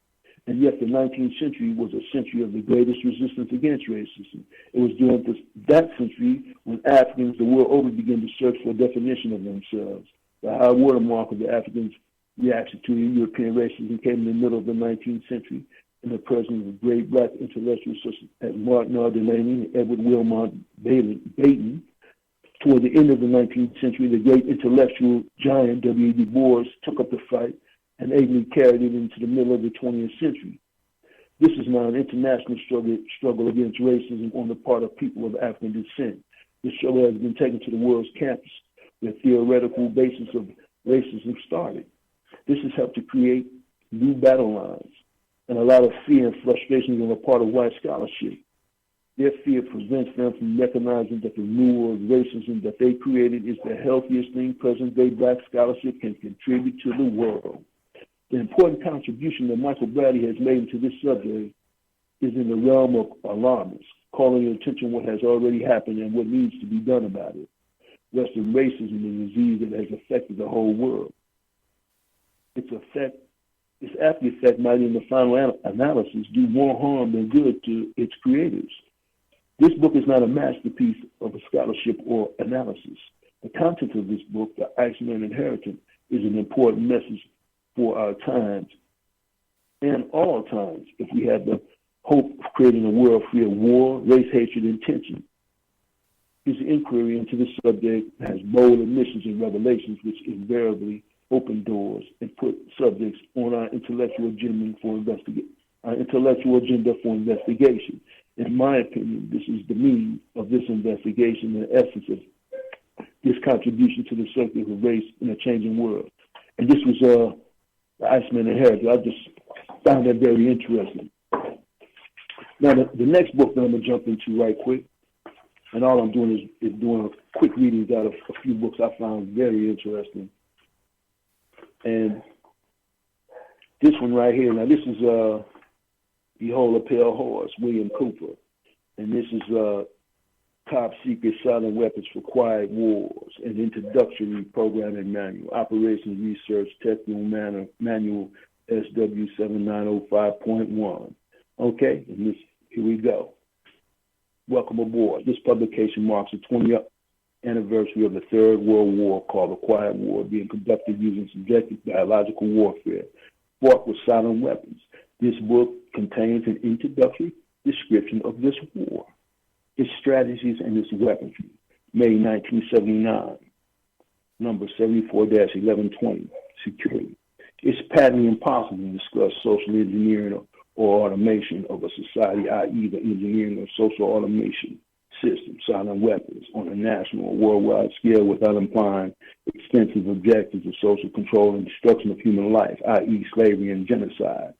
D: And yet the 19th century was a century of the greatest resistance against racism. It was during that century when Africans the world over began to search for a definition of themselves. The high watermark of the Africans' reaction to European racism came in the middle of the 19th century in the presence of great black intellectuals such as Martin R. Delaney and Edward Wilmot Baton. Toward the end of the 19th century, the great intellectual giant W. Du Bois took up the fight and ably carried it into the middle of the 20th century. This is now an international struggle against racism on the part of people of African descent. This struggle has been taken to the world's campus, where theoretical basis of racism started. This has helped to create new battle lines and a lot of fear and frustration on the part of white scholarship. Their fear prevents them from recognizing that the renewal of racism that they created is the healthiest thing present-day black scholarship can contribute to the world. The important contribution that Michael Bradley has made to this subject is in the realm of alarmists, calling to attention what has already happened and what needs to be done about it. Western racism is a disease that has affected the whole world. Its after effect might in the final analysis do more harm than good to its creators. This book is not a masterpiece of a scholarship or analysis. The content of this book, The Iceman Inheritance, is an important message for our times and all times if we have the hope of creating a world free of war, race, hatred, and tension. His inquiry into this subject has bold admissions and revelations which invariably open doors and put subjects on our intellectual agenda for investigation. In my opinion, this is the means of this investigation and the essence of this contribution to the subject of race in a changing world. And this was The Iceman Inheritance. I just found that very interesting. Now, the next book that I'm going to jump into right quick, and all I'm doing is doing a quick readings out of a few books I found very interesting. And this one right here, now this is Behold a Pale Horse, William Cooper. And this is Top Secret Silent Weapons for Quiet Wars, an introductory programming manual, Operations Research Technical Manual SW 7905.1. Okay, and here we go. Welcome aboard. This publication marks the 20th anniversary of the Third World War, called the Quiet War, being conducted using subjective biological warfare, fought with silent weapons. This book contains an introductory description of this war, its strategies, and its weaponry. May 1979, number 74-1120, security. It's patently impossible to discuss social engineering or automation of a society, i.e. the engineering of social automation systems, silent weapons, on a national or worldwide scale without implying extensive objectives of social control and destruction of human life, i.e. slavery and genocide.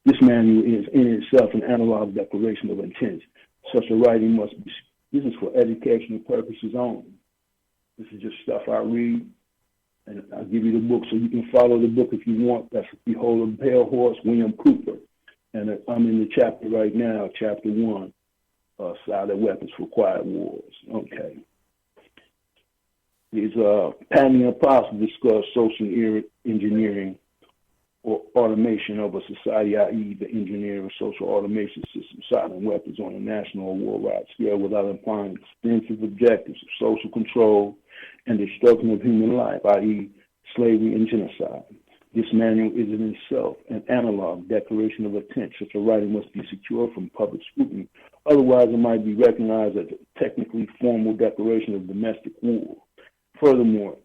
D: This manual is in itself an analog declaration of intent. Such a writing must be, this is for educational purposes only. This is just stuff I read, and I'll give you the book so you can follow the book if you want. That's Behold a Pale Horse, William Cooper. And I'm in the chapter right now, chapter 1, Silent Weapons for Quiet Wars. Okay. It's patently impossible to discuss social engineering or automation of a society, i.e. the engineering of social automation systems, silent weapons on a national or worldwide scale without implying extensive objectives of social control and destruction of human life, i.e. slavery and genocide. This manual is in itself an analog declaration of intent. Such a writing must be secured from public scrutiny. Otherwise, it might be recognized as a technically formal declaration of domestic war. Furthermore,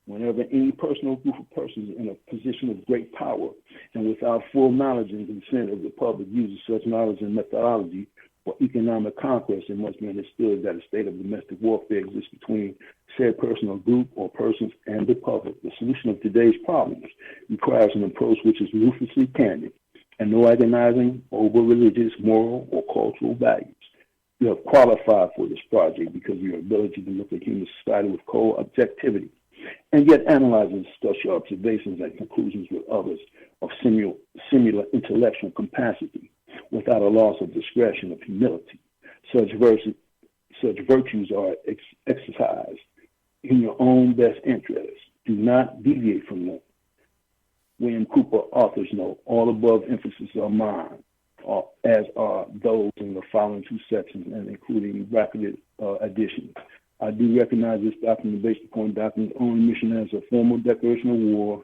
D: whenever any person or group of persons in a position of great power and without full knowledge and consent of the public uses such knowledge and methodology for economic conquest, it must be understood that a state of domestic warfare exists between said person or group or persons and the public. The solution of today's problems requires an approach which is ruthlessly candid and no agonizing over religious, moral, or cultural values. You have qualified for this project because of your ability to look at human society with cold objectivity and yet analyze and discuss your observations and conclusions with others of similar intellectual capacity without a loss of discretion of humility. Such virtues are exercised in your own best interest. Do not deviate from them. William Cooper, author's note, all above emphasis are mine, as are those in the following two sections and including bracketed additions. I do recognize this document based upon document's own mission as a formal declaration of war.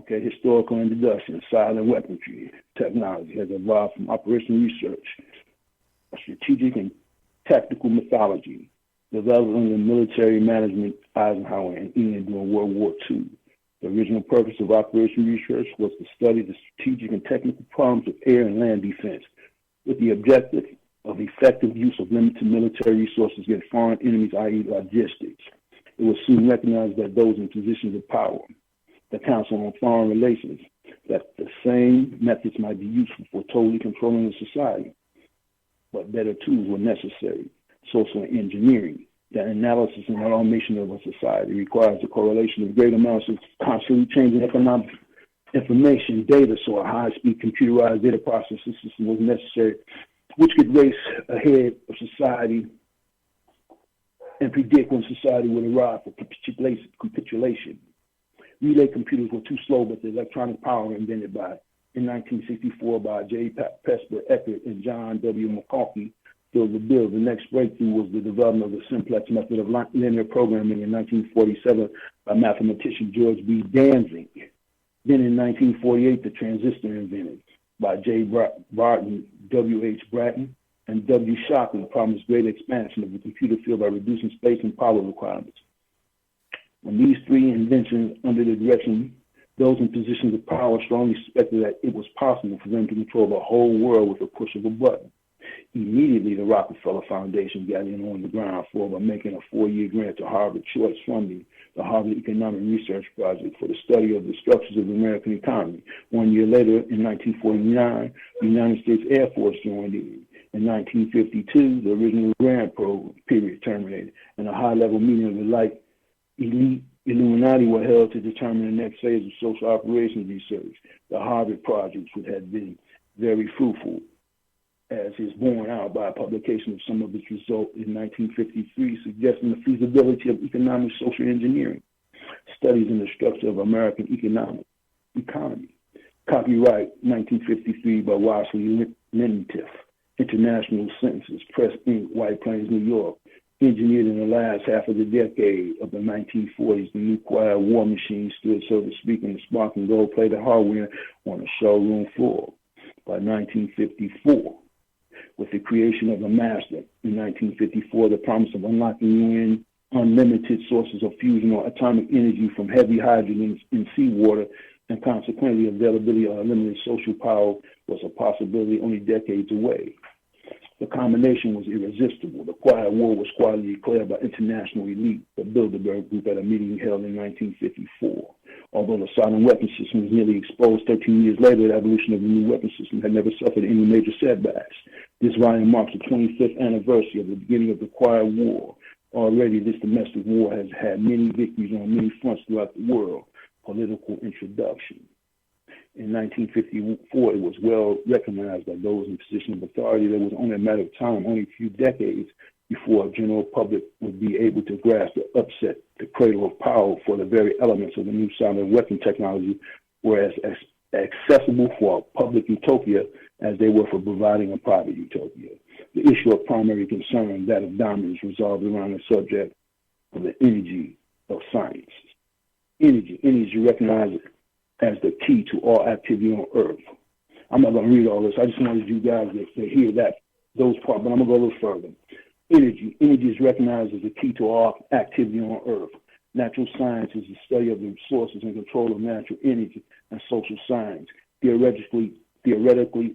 D: Historical introduction, silent weaponry technology has evolved from operational research, a strategic and tactical methodology, developing the military management Eisenhower and Ian during World War II. The original purpose of operational research was to study the strategic and technical problems of air and land defense with the objective of effective use of limited military resources against foreign enemies, i.e. logistics. It was soon recognized that those in positions of power, the Council on Foreign Relations, that the same methods might be useful for totally controlling the society, but better tools were necessary. Social engineering, the analysis and automation of a society requires the correlation of great amounts of constantly changing economic information, data, so a high-speed computerized data processing system was necessary, which could race ahead of society and predict when society would arrive for capitulation. Relay computers were too slow, but the electronic power invented in 1964 by J. Presper Eckert and John W. McCarthy filled the bill. The next breakthrough was the development of the simplex method of linear programming in 1947 by mathematician George B. Danzig. Then in 1948, the transistor invented by J. Barton, W. H. Bratton, and W. Shockley promised great expansion of the computer field by reducing space and power requirements. When these three inventions under the direction, those in positions of power strongly suspected that it was possible for them to control the whole world with a push of a button. Immediately, the Rockefeller Foundation got in on the ground floor by making a 4-year grant to Harvard Choice funding, the Harvard Economic Research Project, for the study of the structures of the American economy. 1 year later, in 1949, the United States Air Force joined in. In 1952, the original grant period terminated, and a high-level meeting of the elite Illuminati were held to determine the next phase of social operations research. The Harvard projects, which had been very fruitful, as is borne out by a publication of some of its results in 1953, suggesting the feasibility of economic social engineering, studies in the structure of American economy. Copyright 1953 by Wassily Lentiff, International Census, Press Inc., White Plains, New York. Engineered in the last half of the decade of the 1940s, the nuclear war machine stood, so to speak, in the sparkling gold-plated hardware on the showroom floor. By 1954, with the creation of the master in 1954, the promise of unlocking UN unlimited sources of fusion or atomic energy from heavy hydrogen in seawater, and consequently availability of unlimited social power, was a possibility only decades away. The combination was irresistible. The Quiet War was quietly declared by international elite, the Bilderberg Group, at a meeting held in 1954. Although the silent weapon system was nearly exposed 13 years later, the evolution of the new weapon system had never suffered any major setbacks. This volume marks the 25th anniversary of the beginning of the Quiet War. Already, this domestic war has had many victories on many fronts throughout the world. Political introduction. In 1954, it was well recognized by those in position of authority that it was only a matter of time, only a few decades, before a general public would be able to grasp the upset, the cradle of power for the very elements of the new silent weapon technology were as accessible for a public utopia as they were for providing a private utopia. The issue of primary concern, that of dominance, resolved around the subject of the energy of science. Energy recognized as the key to all activity on Earth. I'm not going to read all this. I just wanted you guys to hear those parts, but I'm going to go a little further. Energy. Energy is recognized as the key to all activity on Earth. Natural science is the study of the sources and control of natural energy, and social science, theoretically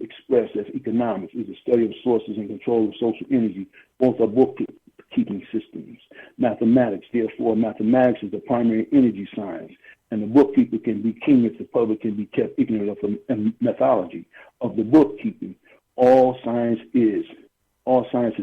D: expressed as economics, is the study of sources and control of social energy. Both are bookkeeping systems. Mathematics, therefore, mathematics is the primary energy science, and the bookkeeper can be king if the public can be kept ignorant of the methodology of the bookkeeping. All science is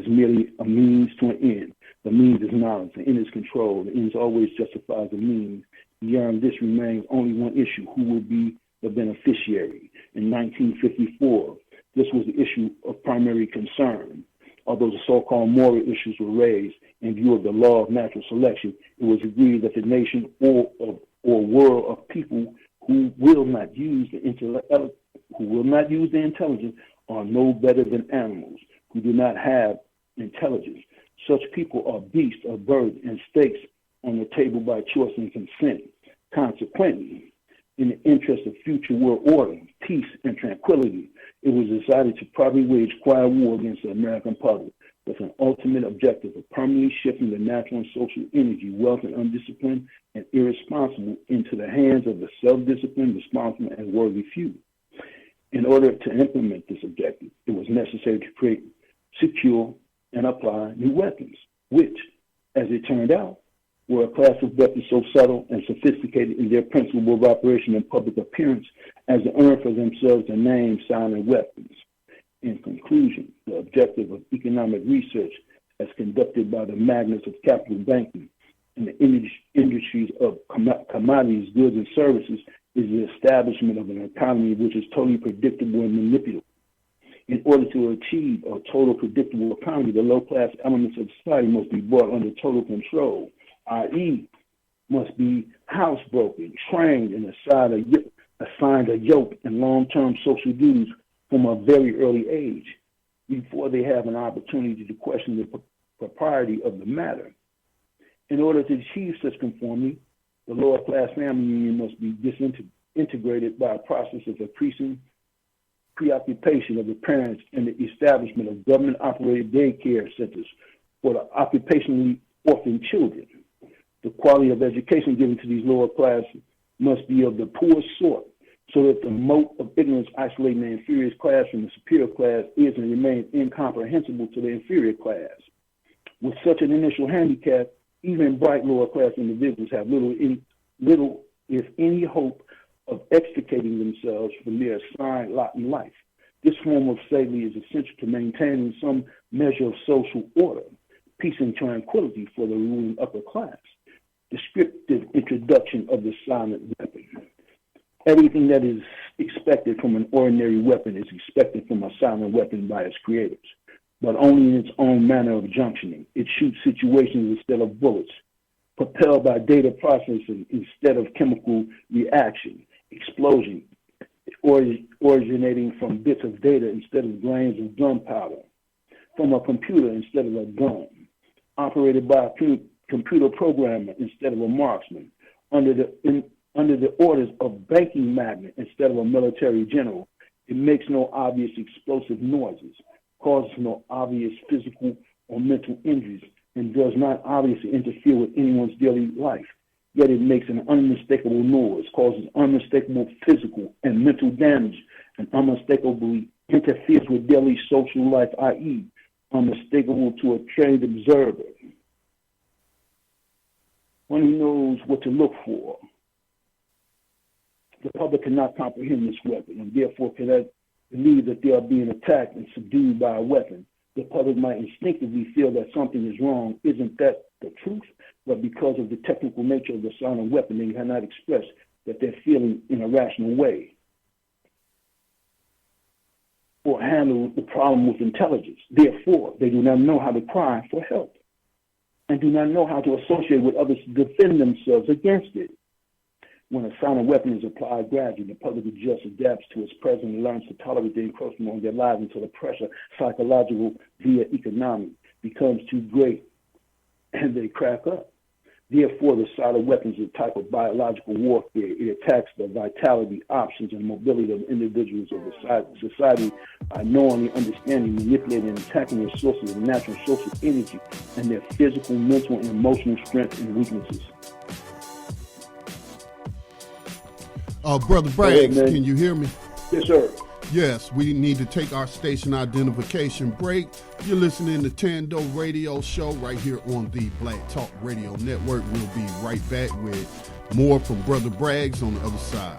D: merely a means to an end. The means is knowledge, the end is control. The end always justifies the means. Beyond this remains only one issue: who will be the beneficiary? In 1954, this was the issue of primary concern. Although the so-called moral issues were raised in view of the law of natural selection, it was agreed that the nation or world of people who will not use the intelligence are no better than animals who do not have intelligence. Such people are beasts of burden and stakes on the table by choice and consent. Consequently, in the interest of future world order, peace, and tranquility, it was decided to probably wage quiet war against the American public with an ultimate objective of permanently shifting the natural and social energy, wealth, and undisciplined and irresponsible into the hands of the self-disciplined, responsible, and worthy few. In order to implement this objective, it was necessary to create, secure, and apply new weapons, which, as it turned out, were a class of weapons so subtle and sophisticated in their principle of operation and public appearance as to earn for themselves the name silent weapons. In conclusion, the objective of economic research as conducted by the magnates of capital banking and the industries of commodities, goods, and services is the establishment of an economy which is totally predictable and manipulable. In order to achieve a total predictable economy, the low-class elements of society must be brought under total control, i.e., must be housebroken, trained, and assigned a yoke and long-term social duties from a very early age before they have an opportunity to question the propriety of the matter. In order to achieve such conformity, the lower-class family union must be disintegrated by a process of increasing preoccupation of the parents and the establishment of government-operated daycare centers for the occupationally orphaned children. The quality of education given to these lower classes must be of the poorest sort, so that the moat of ignorance isolating the inferior class from the superior class is and remains incomprehensible to the inferior class. With such an initial handicap, even bright lower class individuals have little if any hope of extricating themselves from their assigned lot in life. This form of slavery is essential to maintaining some measure of social order, peace, and tranquility for the ruling upper class. Descriptive introduction of the silent weapon. Everything that is expected from an ordinary weapon is expected from a silent weapon by its creators, but only in its own manner of junctioning. It shoots situations instead of bullets, propelled by data processing instead of chemical reaction, explosion, originating from bits of data instead of grains of gunpowder, from a computer instead of a gun, operated by a computer programmer instead of a marksman, under the orders of banking magnate instead of a military general. It makes no obvious explosive noises, causes no obvious physical or mental injuries, and does not obviously interfere with anyone's daily life. Yet it makes an unmistakable noise, causes unmistakable physical and mental damage, and unmistakably interferes with daily social life, i.e., unmistakable to a trained observer. When he knows what to look for, the public cannot comprehend this weapon, and therefore cannot believe that they are being attacked and subdued by a weapon. The public might instinctively feel that something is wrong. Isn't that the truth? But because of the technical nature of the silent weapon, they cannot express that they're feeling in a rational way or handle the problem with intelligence. Therefore, they do not know how to cry for help and do not know how to associate with others to defend themselves against it. When a silent weapon is applied gradually, the public adjusts, adapts to its presence, and learns to tolerate the encroachment on their lives until the pressure, psychological via economic, becomes too great and they crack up. Therefore, the solid weapon is a type of biological warfare. It attacks the vitality, options, and mobility of individuals of the society by knowingly understanding, manipulating, and attacking their sources of natural social energy and their physical, mental, and emotional strengths and weaknesses.
A: Brother Bragg, can you hear me?
D: Yes, sir.
A: Yes, we need to take our station identification break. You're listening to Thando Radio Show right here on the Black Talk Radio Network. We'll be right back with more from Brother Braggs on the other side.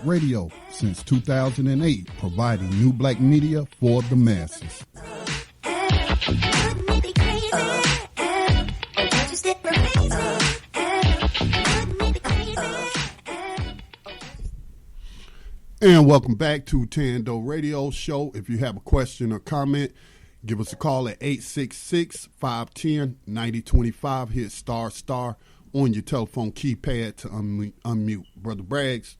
A: Radio since 2008, providing new black media for the masses. And welcome back to Thando Radio Show. If you have a question or comment, give us a call at 866-510-9025. Hit ** on your telephone keypad to unmute. Brother Braggs.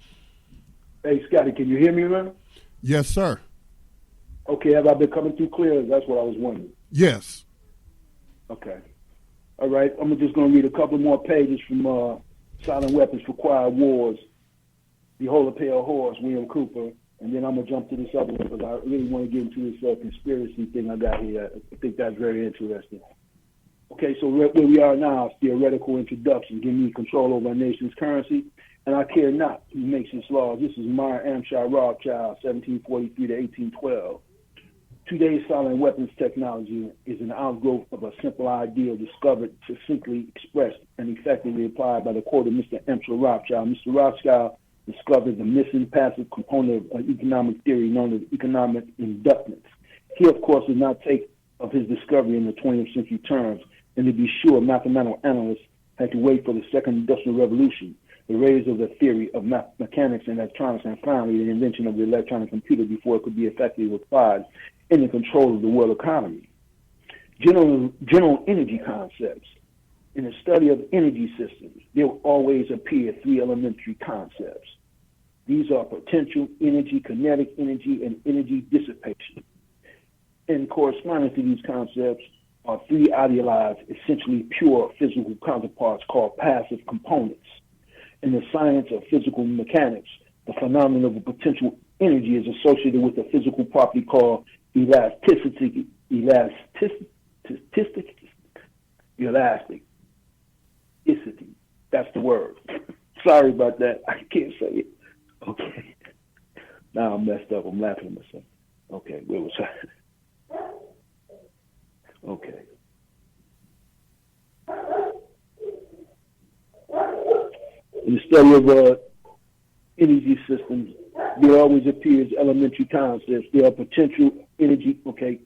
D: Hey, Scotty, can you hear me, man?
A: Yes, sir.
D: Okay, have I been coming through clear? That's what I was wondering.
A: Yes.
D: Okay. All right, I'm just going to read a couple more pages from Silent Weapons for Quiet Wars, The Holy Pale Horse, William Cooper, and then I'm going to jump to this other one because I really want to get into this conspiracy thing I got here. I think that's very interesting. Okay, so where we are now, theoretical introduction, giving me control over our nation's currency. And I care not who makes this law. This is Meyer Amshire Rothschild, 1743 to 1812. Today's silent weapons technology is an outgrowth of a simple ideal discovered, succinctly expressed, and effectively applied by the quote of Mr. Amshire Rothschild. Mr. Rothschild discovered the missing passive component of economic theory known as economic inductance. He, of course, did not take of his discovery in the 20th century terms, and to be sure, mathematical analysts had to wait for the Second Industrial Revolution, the rise of the theory of mechanics and electronics, and finally the invention of the electronic computer before it could be effectively applied in the control of the world economy. General energy concepts. In the study of energy systems, there will always appear three elementary concepts. These are potential energy, kinetic energy, and energy dissipation. And corresponding to these concepts are three idealized, essentially pure physical counterparts called passive components. In the science of physical mechanics, the phenomenon of potential energy is associated with a physical property called elasticity. That's the word. Sorry about that. I can't say it. Okay. Now I'm messed up. I'm laughing at myself. Okay, where was I? Okay. In the study of energy systems, there always appears elementary concepts. There are potential energy, okay.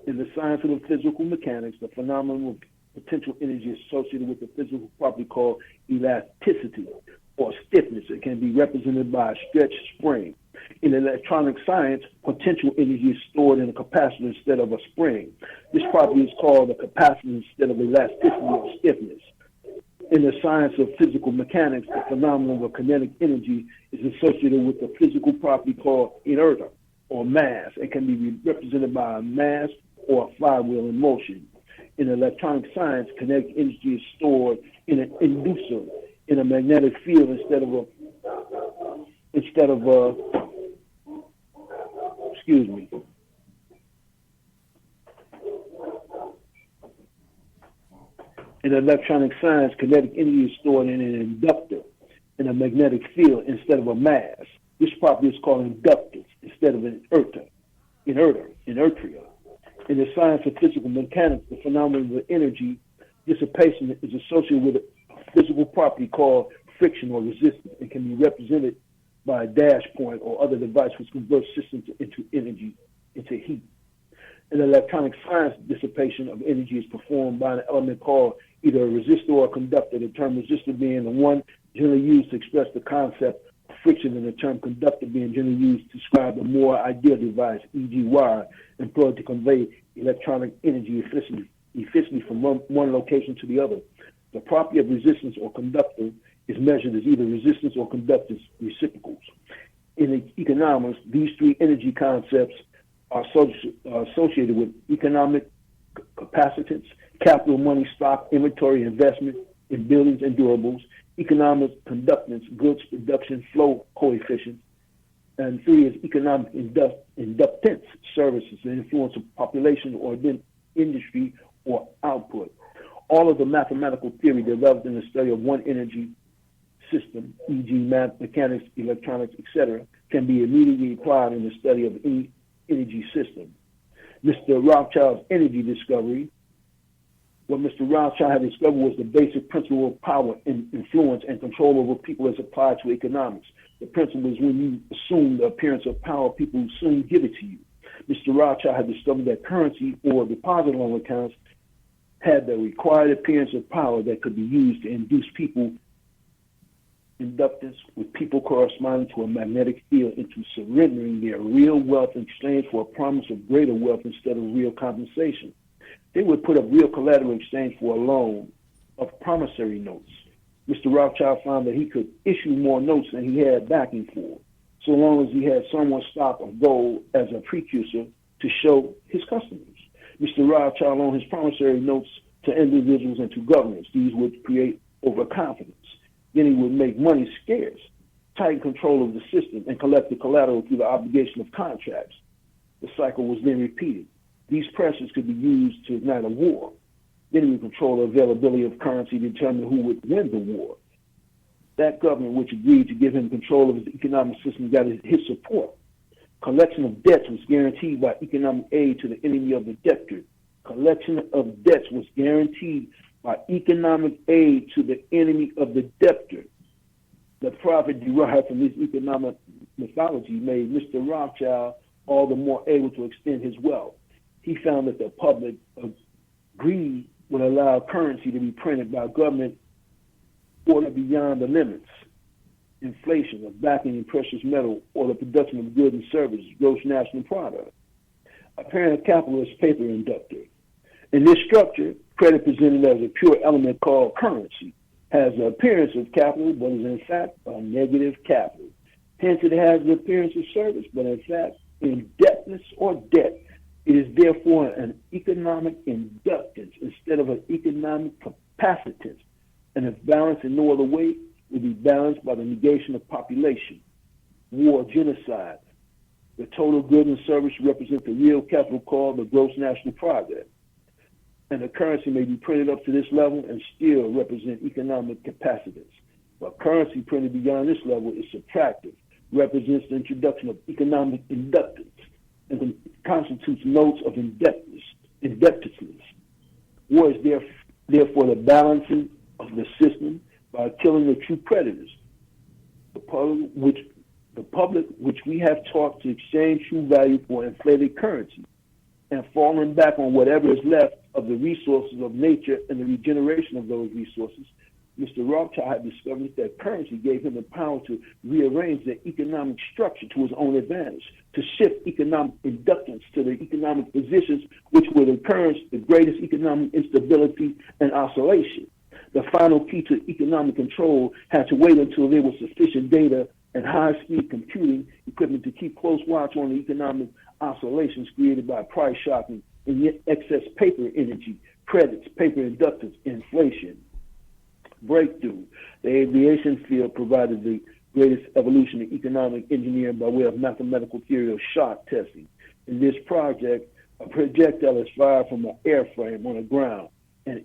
D: In the science of the physical mechanics, the phenomenon of potential energy is associated with the physical property called elasticity or stiffness. It can be represented by a stretched spring. In electronic science, potential energy is stored in a capacitor instead of a spring. This property is called a capacitance instead of elasticity or stiffness. In the science of physical mechanics, the phenomenon of kinetic energy is associated with a physical property called inertia or mass. It can be represented by a mass or a flywheel in motion. In electronic science, kinetic energy is stored in an inducer, in a magnetic field instead of In electronic science, kinetic energy is stored in an inductor in a magnetic field instead of a mass. This property is called inductance instead of an inertia. In the science of physical mechanics, the phenomenon of energy dissipation is associated with a physical property called friction or resistance and can be represented by a dash point or other device which converts systems into heat. In electronic science, dissipation of energy is performed by an element called either a resistor or a conductor, the term resistor being the one generally used to express the concept of friction and the term conductor being generally used to describe a more ideal device, e.g. wire, employed to convey electronic energy efficiently from one location to the other. The property of resistance or conductor is measured as either resistance or conductance reciprocals. In economics, these three energy concepts are associated with economic capacitance, capital, money, stock, inventory, investment in buildings and durables, economic conductance, goods, production, flow coefficient, and three is economic inductance, services, the influence of population or industry or output. All of the mathematical theory developed in the study of one energy system, e.g. math, mechanics, electronics, etc., can be immediately applied in the study of any energy system. Mr. Rothschild's energy discovery, what Mr. Rothschild had discovered was the basic principle of power, influence, and control over people as applied to economics. The principle is when you assume the appearance of power, people soon give it to you. Mr. Rothschild had discovered that currency or deposit loan accounts had the required appearance of power that could be used to induce people inductance with people corresponding to a magnetic field into surrendering their real wealth in exchange for a promise of greater wealth instead of real compensation. They would put up real collateral in exchange for a loan of promissory notes. Mr. Rothschild found that he could issue more notes than he had backing for, so long as he had somewhat stock of gold as a precursor to show his customers. Mr. Rothschild loaned his promissory notes to individuals and to governments. These would create overconfidence. Then he would make money scarce, tighten control of the system, and collect the collateral through the obligation of contracts. The cycle was then repeated. These pressures could be used to ignite a war. Then he would control the availability of currency to determine who would win the war. That government, which agreed to give him control of his economic system, got his support. Collection of debts was guaranteed by economic aid to the enemy of the debtor. Collection of debts was guaranteed by economic aid to the enemy of the debtor. The profit derived from this economic mythology made Mr. Rothschild all the more able to extend his wealth. He found that the public greed would allow currency to be printed by government order beyond the limits. Inflation of backing in precious metal or the production of goods and services, gross national product. Apparent capital is paper inductor. In this structure, credit presented as a pure element called currency has the appearance of capital, but is in fact a negative capital. Hence, it has the appearance of service, but in fact, indebtedness or debt. It is therefore an economic inductance instead of an economic capacitance, and if balanced in no other way, will be balanced by the negation of population, war, genocide. The total goods and service represent the real capital called the gross national product. And the currency may be printed up to this level and still represent economic capacitance. But currency printed beyond this level is subtractive, represents the introduction of economic inductance, and constitutes notes of indebtedness. War is therefore the balancing of the system by killing the true predators, the public which we have taught to exchange true value for inflated currency, and falling back on whatever is left of the resources of nature and the regeneration of those resources. Mr. Rothschild had discovered that currency gave him the power to rearrange the economic structure to his own advantage, to shift economic inductance to the economic positions which would encourage the greatest economic instability and oscillation. The final key to economic control had to wait until there was sufficient data and high-speed computing equipment to keep close watch on the economic oscillations created by price shocking and yet excess paper energy, credits, paper inductance, inflation. Breakthrough. The aviation field provided the greatest evolution in economic engineering by way of mathematical theory of shock testing. In this project, a projectile is fired from an airframe on the ground and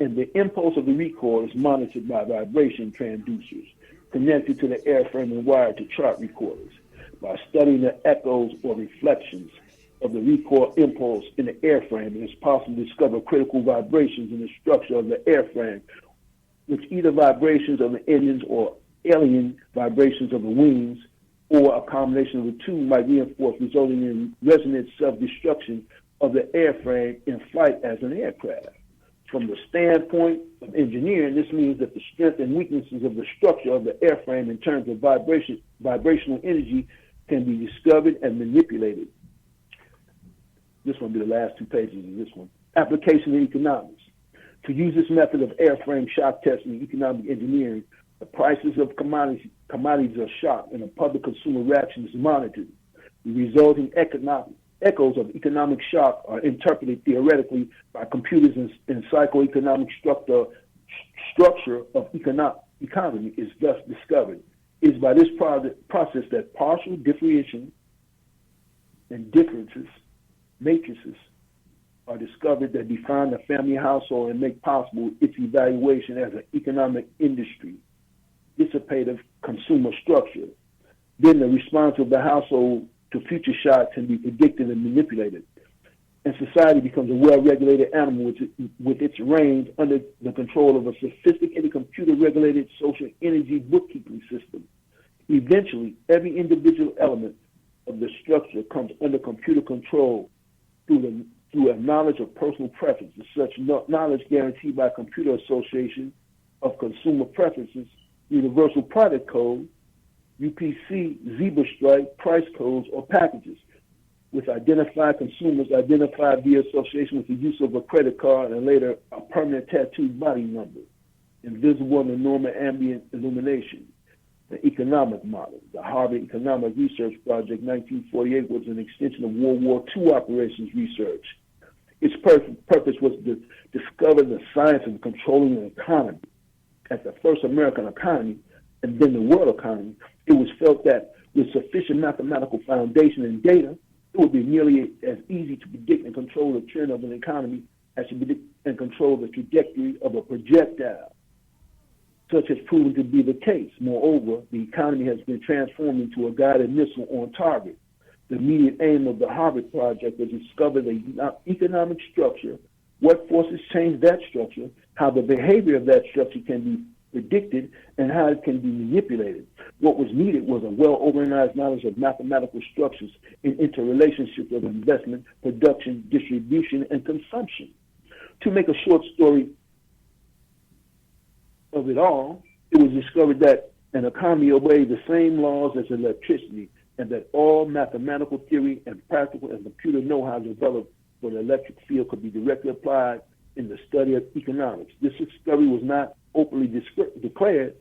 D: and the impulse of the recoil is monitored by vibration transducers connected to the airframe and wired to chart recorders. By studying the echoes or reflections of the recoil impulse in the airframe, it is possible to discover critical vibrations in the structure of the airframe, which either vibrations of the engines or alien vibrations of the wings, or a combination of the two might reinforce, resulting in resonant self-destruction of the airframe in flight as an aircraft. From the standpoint of engineering, this means that the strength and weaknesses of the structure of the airframe in terms of vibrational energy can be discovered and manipulated. This one will be the last 2 pages of this one. Application in economics. To use this method of airframe shock testing in economic engineering, the prices of commodities are shocked and a public consumer reaction is monitored. The resulting echoes of economic shock are interpreted theoretically by computers and psychoeconomic structure of economy is thus discovered. It is by this process that partial differentiation and differences matrices are discovered that define the family household and make possible its evaluation as an economic industry, dissipative consumer structure. Then the response of the household to future shocks can be predicted and manipulated. And society becomes a well-regulated animal with its reins under the control of a sophisticated computer-regulated social energy bookkeeping system. Eventually, every individual element of the structure comes under computer control through a knowledge of personal preferences. Such knowledge guaranteed by Computer Association of Consumer Preferences, Universal Product Code, UPC, Zebra Stripe, price codes, or packages, with identified consumers identified via association with the use of a credit card and later a permanent tattooed body number, invisible in the normal ambient illumination. The economic model. The Harvard Economic Research Project 1948 was an extension of World War II operations research. Its purpose was to discover the science of controlling the economy. As the first American economy and then the world economy, it was felt that with sufficient mathematical foundation and data, it would be nearly as easy to predict and control the trend of an economy as to predict and control the trajectory of a projectile. Such has proven to be the case. Moreover, the economy has been transformed into a guided missile on target. The immediate aim of the Harvard Project was to discover the economic structure, what forces change that structure, how the behavior of that structure can be predicted, and how it can be manipulated. What was needed was a well-organized knowledge of mathematical structures in interrelationships of investment, production, distribution, and consumption. To make a short story of it all, it was discovered that an economy obeyed the same laws as electricity, and that all mathematical theory and practical and computer know-how developed for the electric field could be directly applied in the study of economics. This discovery was not openly declared,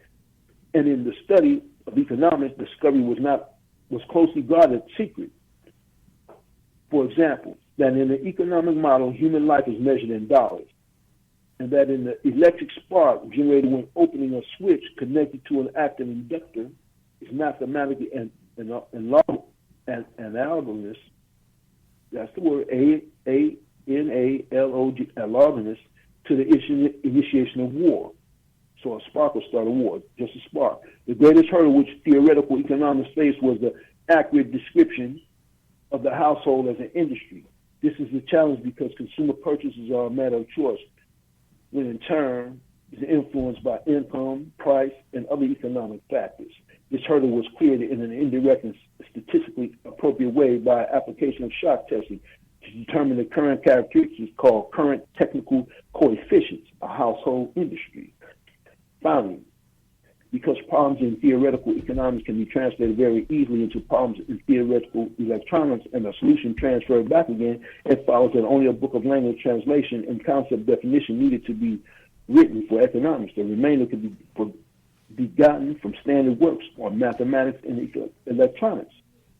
D: and in the study of economics, discovery was closely guarded secret. For example, that in the economic model, human life is measured in dollars, and that in the electric spark generated when opening a switch connected to an active inductor is mathematically analogous. That's the word analogous to the initiation of war. So a spark will start a war, just a spark. The greatest hurdle which theoretical economists faced was the accurate description of the household as an industry. This is the challenge because consumer purchases are a matter of choice, when in turn is influenced by income, price, and other economic factors. This hurdle was cleared in an indirect and statistically appropriate way by application of shock testing to determine the current characteristics called current technical coefficients, a household industry. Finally, because problems in theoretical economics can be translated very easily into problems in theoretical electronics and a solution transferred back again, it follows that only a book of language translation and concept definition needed to be written for economics. The remainder could be gotten from standard works on mathematics and electronics.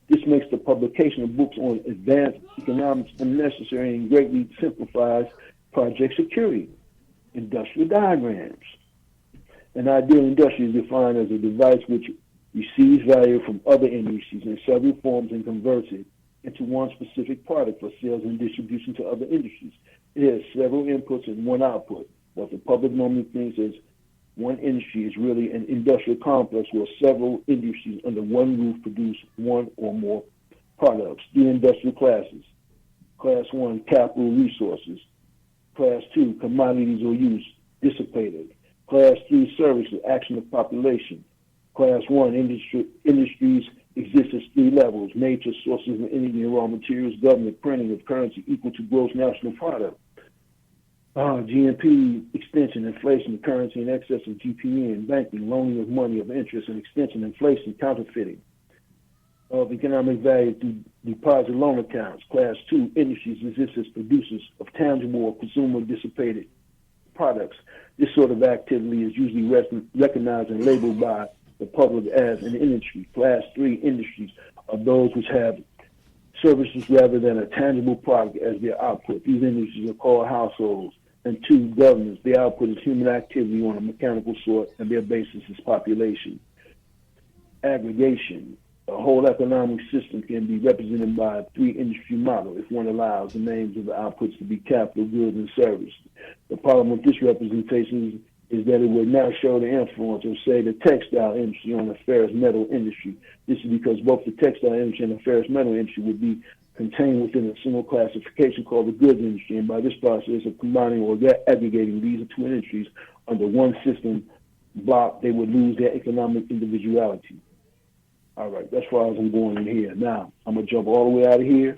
D: This makes the publication of books on advanced economics unnecessary and greatly simplifies project security. Industrial diagrams. An ideal industry is defined as a device which receives value from other industries in several forms and converts it into one specific product for sales and distribution to other industries. It has several inputs and one output. What the public normally thinks is one industry is really an industrial complex where several industries under one roof produce one or more products. Three industrial classes. Class 1, capital resources. Class 2, commodities or use, dissipated. Class 3, services, action of population. Class 1, industries exist as three levels: nature, sources of energy and raw materials, government, printing of currency equal to gross national product. GNP, extension, inflation, currency in excess of GPN, banking, loaning of money of interest and extension, inflation, counterfeiting of economic value through deposit loan accounts. Class 2, industries exist as producers of tangible or consumer dissipated products. This sort of activity is usually recognized and labeled by the public as an industry. Class 3, industries are those which have services rather than a tangible product as their output. These industries are called households. And 2, governments. Their output is human activity on a mechanical sort, and their basis is population. Aggregation. A whole economic system can be represented by a 3-industry model if one allows the names of the outputs to be capital, goods, and services. The problem with this representation is that it would not show the influence of, say, the textile industry on the ferrous metal industry. This is because both the textile industry and the ferrous metal industry would be contained within a single classification called the goods industry, and by this process of combining or aggregating these two industries under one system block, they would lose their economic individuality. All right, that's why I'm going in here. Now, I'm going to jump all the way out of here,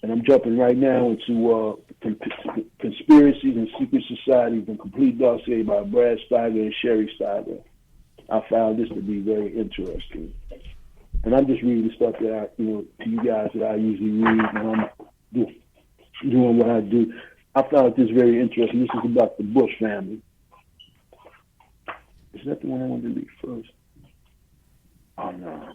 D: and I'm jumping right now into Conspiracies and Secret Societies and Complete Dossier by Brad Steiger and Sherry Steiger. I found this to be very interesting. And I'm just reading stuff that to you guys that I usually read when I'm doing what I do. I found this very interesting. This is about the Bush family. Is that the one I wanted to read first? Oh, no.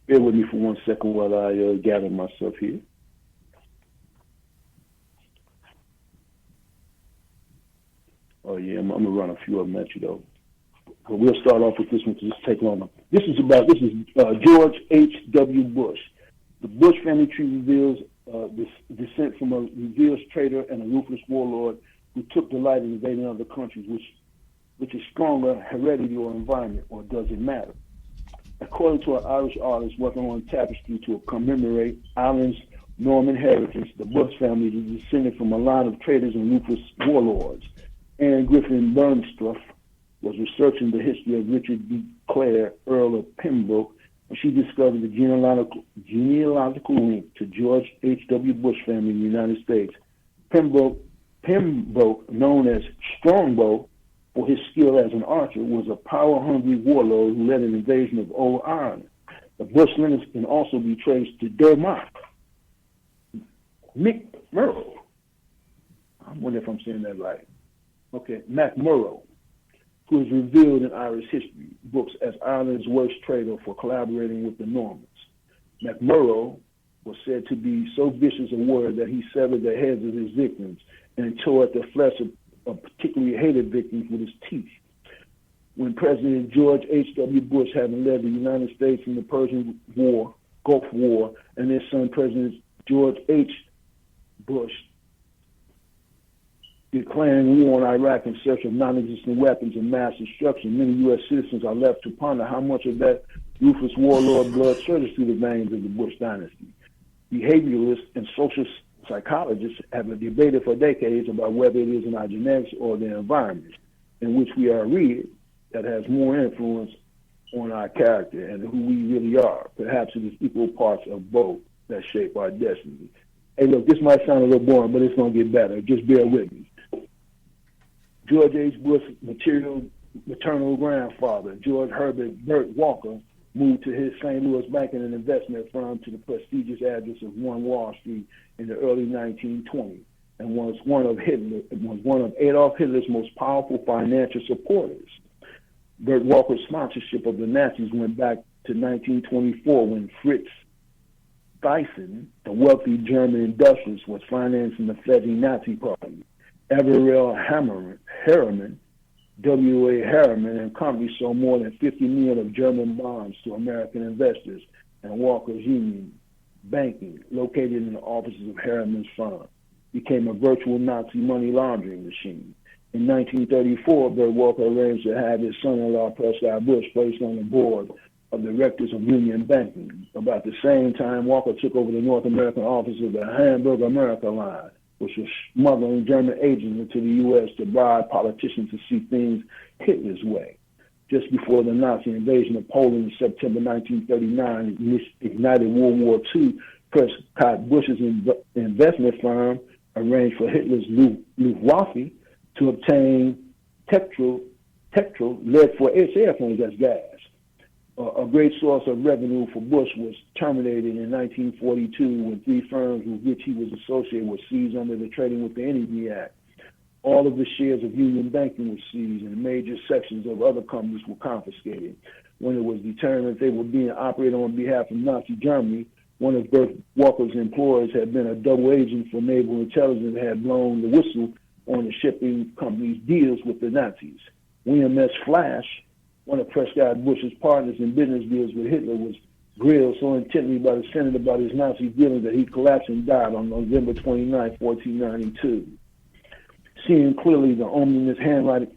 D: Bear with me for 1 second while I gather myself here. Oh, yeah, I'm going to run a few of them at you, though. But we'll start off with this one to just take longer. This is George H.W. Bush. The Bush family tree reveals descent from a reveals traitor and a ruthless warlord who took delight in invading other countries, which is stronger, heredity or environment, or does it matter? According to an Irish artist working on tapestry to commemorate Ireland's Norman heritage, the Bush family is descended from a line of traitors and ruthless warlords. Anne Griffin Burnstruth was researching the history of Richard B. Clare, Earl of Pembroke, and she discovered the genealogical link to George H.W. Bush family in the United States. Pembroke, known as Strongbow for his skill as an archer, was a power-hungry warlord who led an invasion of Old Ireland. The Bush lineage can also be traced to Dermot McMurrow. I wonder if I'm saying that right. Okay, McMurrow, who is revealed in Irish history books as Ireland's worst traitor for collaborating with the Normans. McMurrow was said to be so vicious a warrior that he severed the heads of his victims and tore at the flesh of particularly hated victims with his teeth. When President George H.W. Bush, having led the United States in the Persian War, Gulf War, and his son President George H. Bush, declaring war on Iraq in search of non-existent weapons and mass destruction, many U.S. citizens are left to ponder how much of that ruthless warlord blood surges through the veins of the Bush dynasty. Behavioralists and social psychologists have debated for decades about whether it is in our genetics or the environment in which we are reared that has more influence on our character and who we really are. Perhaps it is equal parts of both that shape our destiny. Hey, look, this might sound a little boring, but it's going to get better. Just bear with me. George H. Bush's maternal grandfather, George Herbert Burt Walker, moved to his St. Louis banking and investment firm to the prestigious address of 1 Wall Street in the early 1920s and was one of Adolf Hitler's most powerful financial supporters. Burt Walker's sponsorship of the Nazis went back to 1924 when Fritz Thyssen, a wealthy German industrialist, was financing the fledgling Nazi party. Averell Harriman, W.A. Harriman and company sold more than 50 million of German bonds to American investors, and Walker's Union Banking, located in the offices of Harriman's firm. became a virtual Nazi money laundering machine. In 1934, Burt Walker arranged to have his son-in-law, Prescott Bush, placed on the board of directors of Union Banking. About the same time, Walker took over the North American office of the Hamburg America line, which was smuggling German agents into the U.S. to bribe politicians to see things Hitler's way. Just before the Nazi invasion of Poland in September 1939 ignited World War II, Prescott Bush's investment firm arranged for Hitler's Luftwaffe to obtain Tetrol lead for its airplanes as gas. A great source of revenue for Bush was terminated in 1942 when three firms with which he was associated were seized under the Trading with the Enemy Act. All of the shares of Union Banking were seized and major sections of other companies were confiscated. When it was determined they were being operated on behalf of Nazi Germany, one of Burt Walker's employees had been a double agent for naval intelligence and had blown the whistle on the shipping company's deals with the Nazis. William S. Flash, one of Prescott Bush's partners in business deals with Hitler, was grilled so intently by the Senate about his Nazi dealings that he collapsed and died on November 29, 1492. Seeing clearly the ominous handwriting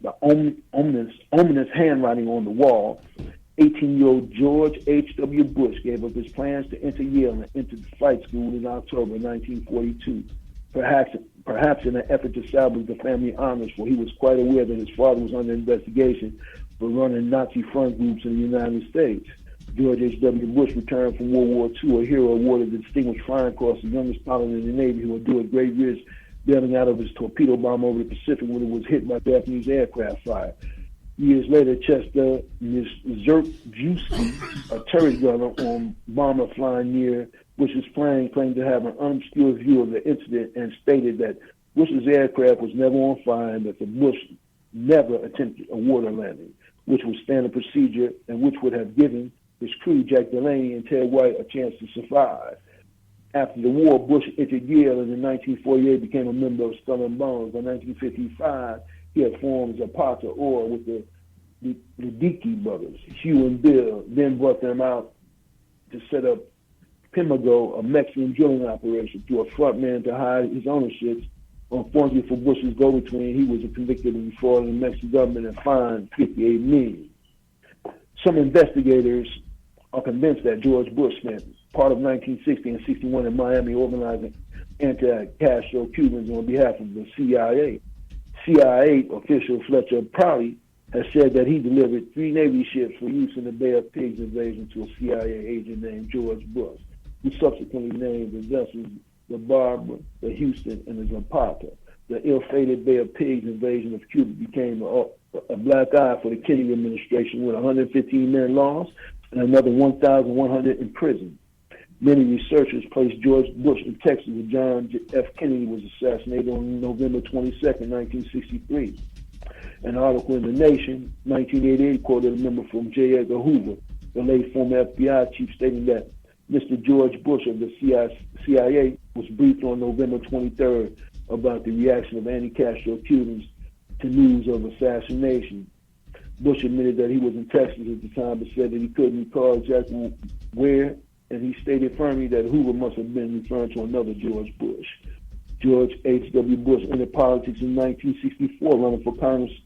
D: on the wall, 18-year-old George H.W. Bush gave up his plans to enter Yale and entered the flight school in October 1942, perhaps in an effort to salvage the family honors, for he was quite aware that his father was under investigation for running Nazi front groups in the United States. George H.W. Bush returned from World War II, a hero awarded the Distinguished Flying Cross, the youngest pilot in the Navy who would do a great risk bailing out of his torpedo bomb over the Pacific when it was hit by Japanese aircraft fire. Years later, Chester Zerkowski, a turret gunner on bomber flying near Bush's plane, claimed to have an unobscured view of the incident and stated that Bush's aircraft was never on fire and that the Bush never attempted a water landing, which was standard procedure and which would have given his crew, Jack Delaney and Ted White, a chance to survive. After the war, Bush entered Yale and in 1948 became a member of Skull and Bones. By 1955, he had formed Zapata or with the Dickey brothers, Hugh and Bill, then brought them out to set up Pimago, a Mexican drilling operation, through a front man to hide his ownerships. Unfortunately for Bush's go-between, he was convicted of defrauding the Mexican government and fined $58 million. Some investigators are convinced that George Bush spent part of 1960 and 61 in Miami organizing anti-Castro Cubans on behalf of the CIA. CIA official Fletcher Prouty has said that he delivered 3 Navy ships for use in the Bay of Pigs invasion to a CIA agent named George Bush, who subsequently named the vessels the Barbara, the Houston, and the Zapata. The ill-fated Bay of Pigs invasion of Cuba became a black eye for the Kennedy administration, with 115 men lost and another 1,100 in prison. Many researchers placed George Bush in Texas when John F. Kennedy was assassinated on November 22, 1963. An article in The Nation, 1988, quoted a member from J. Edgar Hoover, the late former FBI chief, stating that Mr. George Bush of the CIA was briefed on November 23rd about the reaction of anti-Castro Cubans to news of assassination. Bush admitted that he was in Texas at the time, but said that he couldn't recall exactly where, and he stated firmly that Hoover must have been referring to another George Bush. George H.W. Bush entered politics in 1964, running for Congress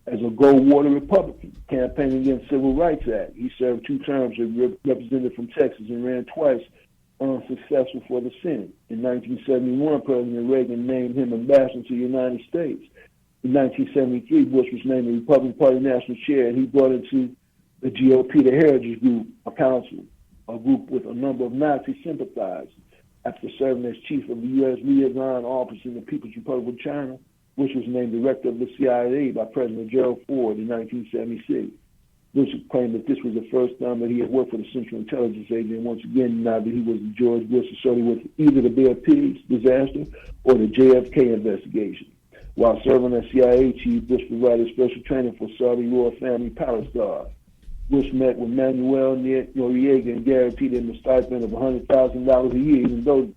D: as a Goldwater Republican, campaigning against Civil Rights Act. He served 2 terms as representative from Texas and ran twice unsuccessful for the Senate. In 1971, President Reagan named him ambassador to the United States. In 1973, Bush was named the Republican Party national chair, and he brought into the GOP the Heritage Group, a group with a number of Nazi sympathizers. After serving as chief of the U.S. Liaison Office in the People's Republic of China, Bush was named director of the CIA by President Gerald Ford in 1976. Bush claimed that this was the first time that he had worked for the Central Intelligence Agency, and once again denied that he was George Bush associated with either the Bay of Pigs disaster or the JFK investigation. While serving as CIA chief, Bush provided special training for Saudi royal family palace guards. Bush met with Manuel Noriega and guaranteed him a stipend of $100,000 a year, even though the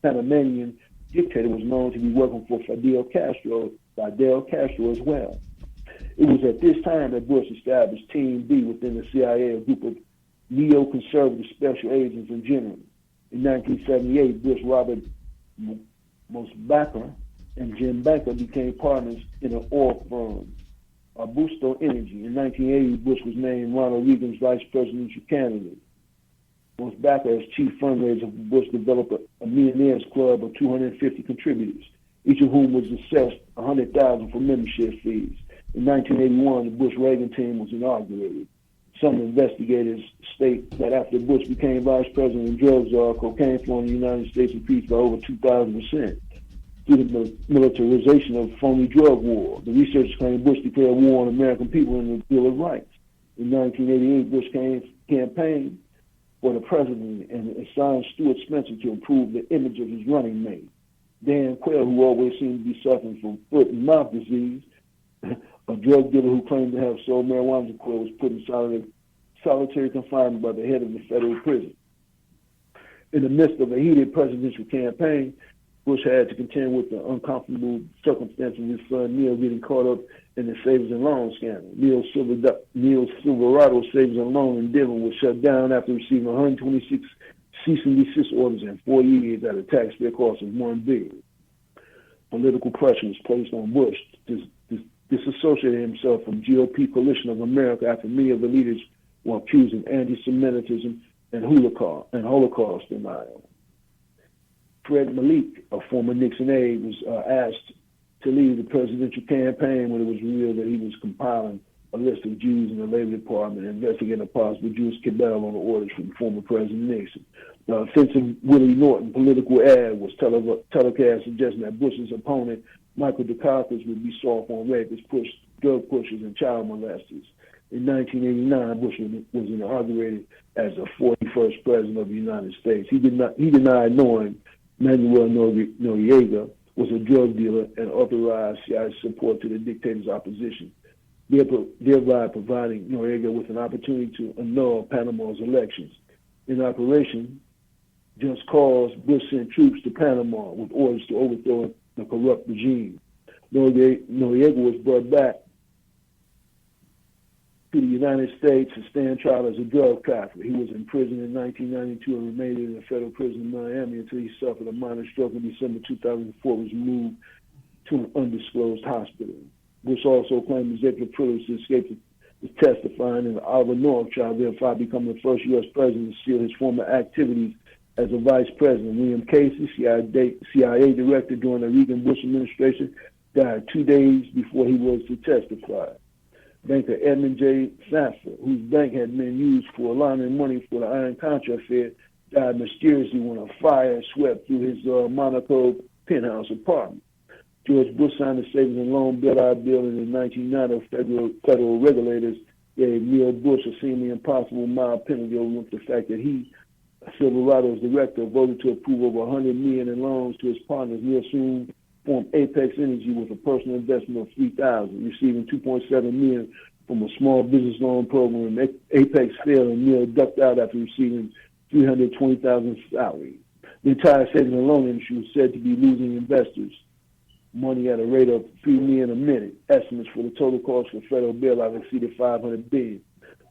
D: Panamanian dictator was known to be working for Fidel Castro as well. It was at this time that Bush established Team B within the CIA, a group of neoconservative special agents and generals. In 1978, Bush Robert Mosbacher and Jim Banker became partners in an oil firm, Arbusto Energy. In 1980, Bush was named Ronald Reagan's vice presidential candidate. Mosbacher, as chief fundraiser for Bush, developed a millionaires club of 250 contributors, each of whom was assessed $100,000 for membership fees. In 1981, the Bush-Reagan team was inaugurated. Some investigators state that after Bush became vice president and drug czar, cocaine flow in the United States increased by over 2,000% due to the militarization of phony drug war. The researchers claim Bush declared war on American people in the Bill of Rights. In 1988, Bush campaigned for the president and assigned Stuart Spencer to improve the image of his running mate. Dan Quayle, who always seemed to be suffering from foot and mouth disease, a drug dealer who claimed to have sold marijuana to Quayle, was put in solitary confinement by the head of the federal prison. In the midst of a heated presidential campaign, Bush had to contend with the uncomfortable circumstances of his son Neil getting caught up in the savings and loan scandal. Neil's Silverado savings and loan in Denver was shut down after receiving 126 cease and desist orders in 4 years at a taxpayer cost of $1 billion. Political pressure was placed on Bush to disassociate himself from GOP coalition of America after many of the leaders were accused of anti-Semitism and Holocaust denial. Fred Malik, a former Nixon aide, was asked to leave the presidential campaign when it was revealed that he was compiling a list of Jews in the Labor Department and investigating a possible Jewish cabal on the orders from former President Nixon. The offensive Willie Norton political ad was telecast suggesting that Bush's opponent, Michael Dukakis, would be soft on rapists, drug pushers, and child molesters. In 1989, Bush was inaugurated as the 41st president of the United States. He denied knowing Manuel Noriega was a drug dealer and authorized CIA support to the dictator's opposition, thereby providing Noriega with an opportunity to annul Panama's elections. In Operation Just Cause, Bush sent troops to Panama with orders to overthrow the corrupt regime. Noriega was brought back to the United States to stand trial as a drug trafficker. He was in prison in 1992 and remained in a federal prison in Miami until he suffered a minor stroke in December 2004 and was moved to an undisclosed hospital. Bush also claimed executive privilege to escape to testifying in the Oliver North trial, thereby becoming the first U.S. president to seal his former activities as a vice president. William Casey, CIA director during the Reagan-Bush administration, died 2 days before he was to testify. Banker Edmund J. Sanford, whose bank had been used for laundering money for the Iran-Contra affair, died mysteriously when a fire swept through his Monaco penthouse apartment. George Bush signed the Savings and Loan Bill-out bill, and in 1990, federal regulators gave Neil Bush a seemingly impossible mild penalty over the fact that he, Silverado's director, voted to approve over $100 million in loans to his partners. Neil soon formed Apex Energy with a personal investment of $3,000, receiving $2.7 million from a small business loan program. Apex failed, and Neil ducked out after receiving $320,000 salary. The entire savings and loan industry was said to be losing investors money at a rate of $3 million a minute. Estimates for the total cost for federal bailout exceeded $500 billion.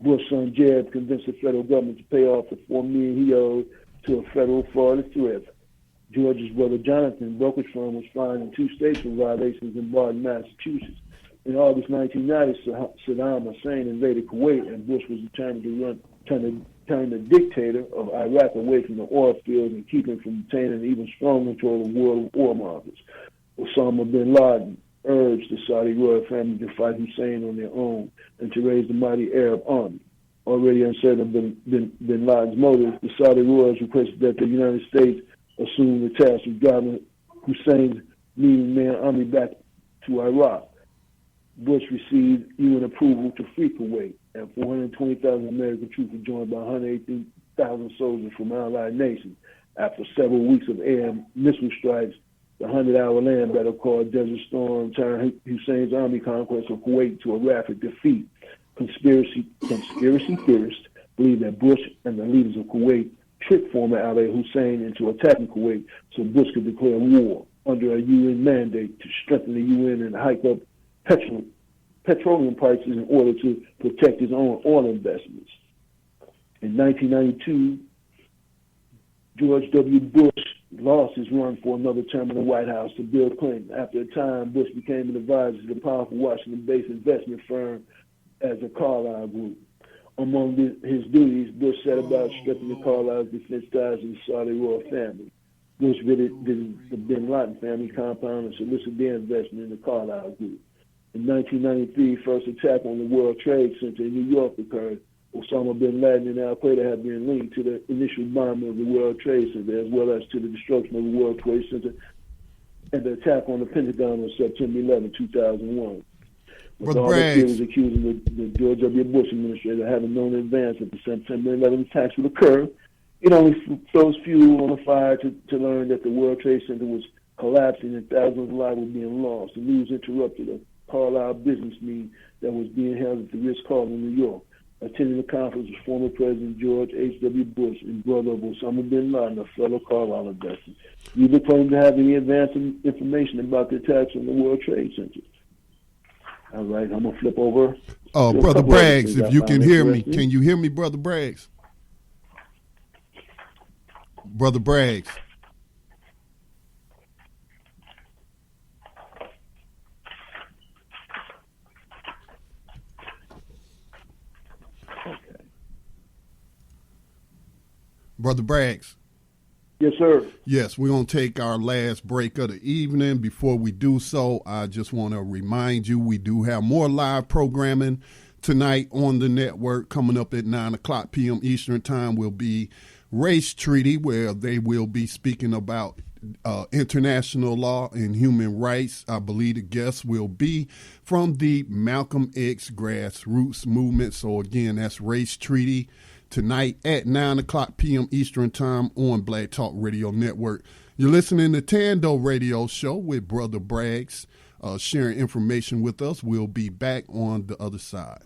D: Bush's son Jeb convinced the federal government to pay off the $4 million he owed to a federal Florida thrift. George's brother Jonathan, brokerage firm, was fined in 2 states for violations in Barton, Massachusetts. In August 1990, Saddam Hussein invaded Kuwait, and Bush was determined to turn the dictator of Iraq away from the oil fields and keep him from obtaining even stronger control of world oil markets. Osama bin Laden urged the Saudi royal family to fight Hussein on their own and to raise the mighty Arab army. Already uncertain of bin Laden's motives, the Saudi royals requested that the United States assume the task of driving Hussein's million-man army back to Iraq. Bush received UN approval to free Kuwait, and 420,000 American troops were joined by 118,000 soldiers from allied nations. After several weeks of air missile strikes, the 100-hour land battle called Desert Storm turned Hussein's army conquest of Kuwait to a rapid defeat. Conspiracy theorists believe that Bush and the leaders of Kuwait tricked former ally Hussein into attacking Kuwait so Bush could declare war under a UN mandate to strengthen the UN and hike up petroleum prices in order to protect his own oil investments. In 1992, George W. Bush lost his run for another term in the White House to Bill Clinton. After a time, Bush became an advisor to the powerful Washington-based investment firm as a Carlyle Group. Among his duties, Bush set about strengthening Carlyle's defense ties with the Saudi royal family. Bush visited the bin Laden family compound and solicited their investment in the Carlyle Group. In 1993, first attack on the World Trade Center in New York occurred. Osama bin Laden and Al-Qaeda have been linked to the initial bombing of the World Trade Center, as well as to the destruction of the World Trade Center and the attack on the Pentagon on September 11, 2001.
A: Brother Bragg
D: was accusing the George W. Bush administration of having known in advance that the September 11 attacks would occur. It only throws fuel on the fire to learn that the World Trade Center was collapsing and thousands of lives were being lost. The news interrupted a Carlyle business meeting that was being held at the Ritz-Carlton in New York. Attending the conference was former President George H.W. Bush and brother of Osama bin Laden, a fellow Carlyle investor. You look for him to have any advanced information about the attacks on the World Trade Center. All right, I'm going to flip over.
A: Brother Braggs, if you can hear me. Can you hear me, Brother Braggs? Brother Braggs. Brother Braggs.
D: Yes, sir.
A: Yes, we're going to take our last break of the evening. Before we do so, I just want to remind you we do have more live programming tonight on the network. Coming up at 9 o'clock p.m. Eastern Time will be Race Treaty, where they will be speaking about international law and human rights. I believe the guests will be from the Malcolm X grassroots movement. So, again, that's Race Treaty tonight at 9 o'clock p.m. Eastern Time on Black Talk Radio Network. You're listening to Thando Radio Show with Brother Braggs, sharing information with us. We'll be back on the other side.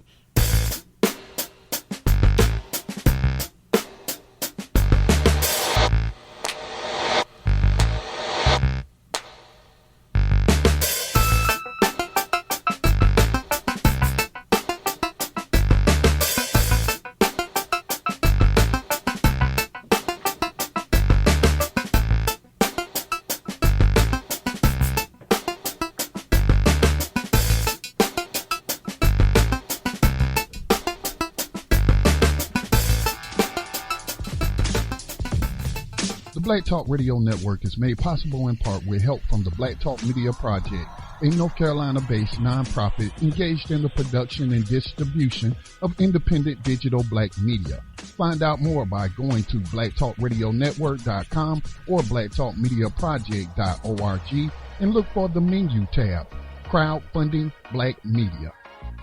A: Black Talk Radio Network is made possible in part with help from the Black Talk Media Project, a North Carolina-based nonprofit engaged in the production and distribution of independent digital black media. Find out more by going to blacktalkradionetwork.com or blacktalkmediaproject.org and look for the menu tab, Crowdfunding Black Media.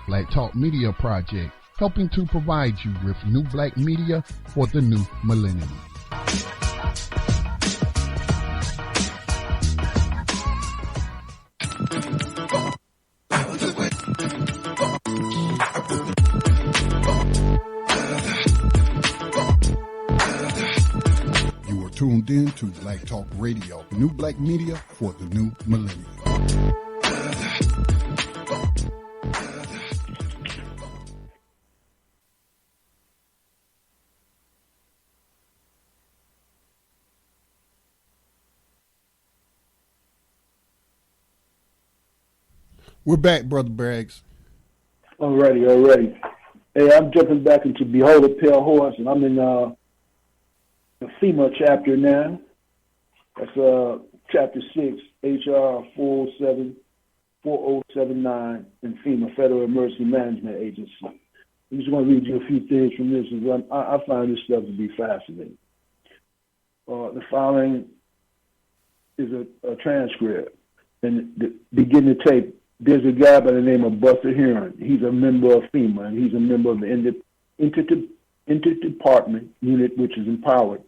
A: Black Talk Media Project, helping to provide you with new black media for the new millennium. Tuned in to Black Talk Radio, new black media for the new millennium. We're back, Brother Braggs.
D: Alrighty. Hey, I'm jumping back into Behold a Pale Horse, and I'm in the FEMA chapter now. That's chapter 6, HR 4079 in FEMA, Federal Emergency Management Agency. I'm just going to read you a few things from this. I find this stuff to be fascinating. The following is a transcript. And begin the tape. There's a guy by the name of Buster Heron. He's a member of FEMA, and he's a member of the interdepartment unit, which is empowered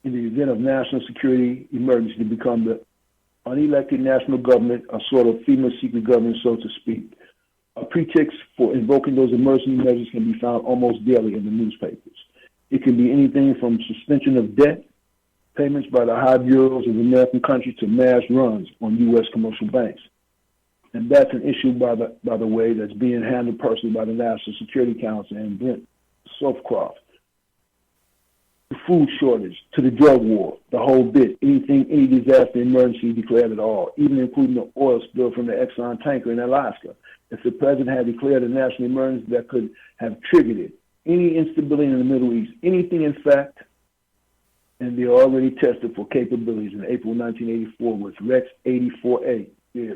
D: in the event of national security emergency to become the unelected national government, a sort of FEMA secret government, so to speak. A pretext for invoking those emergency measures can be found almost daily in the newspapers. It can be anything from suspension of debt, payments by the high bureaus of the American country, to mass runs on U.S. commercial banks. And that's an issue, by the way, that's being handled personally by the National Security Council and Brent Sofcroft. the food shortage, to the drug war, the whole bit. Anything, any disaster emergency declared at all, even including the oil spill from the Exxon tanker in Alaska. If the president had declared a national emergency that could have triggered it, any instability in the Middle East, anything in fact, and they already tested for capabilities in April 1984 with Rex 84A. Yeah.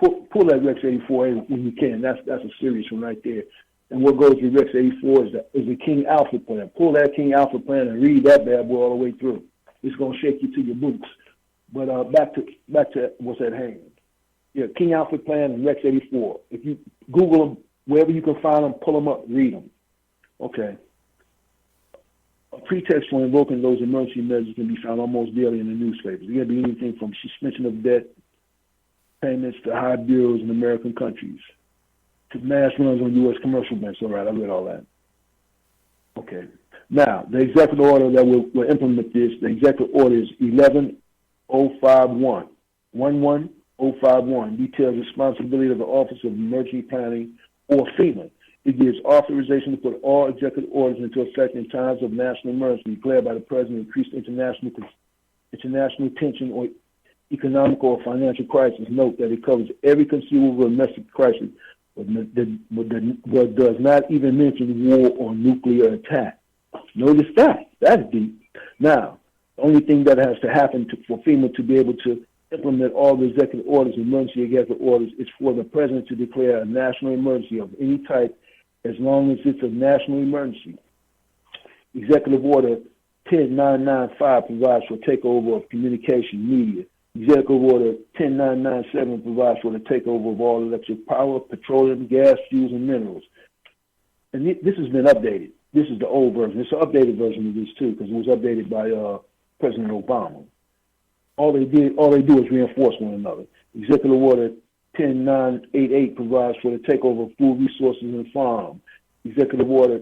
D: Pull that Rex 84A when you can. That's a serious one right there. And what goes with Rex 84 is the King Alfred plan. Pull that King Alfred plan and read that bad boy all the way through. It's going to shake you to your boots. But back to what's at hand. Yeah, King Alfred plan and Rex 84. If you Google them, wherever you can find them, pull them up, read them. Okay. A pretext for invoking those emergency measures can be found almost daily in the newspapers. It can be anything from suspension of debt payments to high bills in American countries to mass runs on U.S. commercial banks. All right, I read all that. Okay. Now, the executive order that will implement this, the executive order is 11051. 11051 details the responsibility of the Office of Emergency Planning, or FEMA. It gives authorization to put all executive orders into effect in times of national emergency declared by the President, increased international tension or economic or financial crisis. Note that it covers every conceivable domestic crisis, but does not even mention war or nuclear attack. Notice that. That's deep. Now, the only thing that has to happen for FEMA to be able to implement all the executive orders, emergency executive orders, is for the President to declare a national emergency of any type as long as it's a national emergency. Executive Order 10995 provides for takeover of communication media. Executive Order 10997 provides for the takeover of all electric power, petroleum, gas, fuels, and minerals. And this has been updated. This is the old version. It's an updated version of this, too, because it was updated by President Obama. All they do is reinforce one another. Executive Order 10988 provides for the takeover of food resources and farm. Executive Order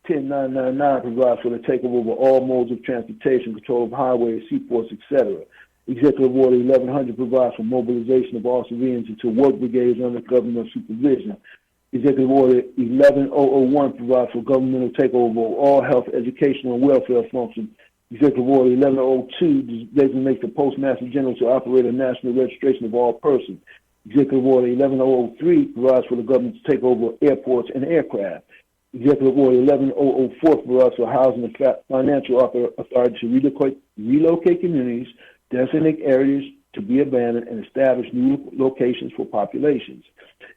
D: 10999 provides for the takeover of all modes of transportation, control of highways, seaports, etc. Executive Order 1100 provides for mobilization of all civilians into work brigades under government supervision. Executive Order 11001 provides for governmental takeover of all health, educational, and welfare functions. Executive Order 1102 designates the Postmaster General to operate a national registration of all persons. Executive Order 1103 provides for the government to take over airports and aircraft. Executive Order 11004 provides for housing and financial authority to relocate communities, designate areas to be abandoned, and establish new locations for populations.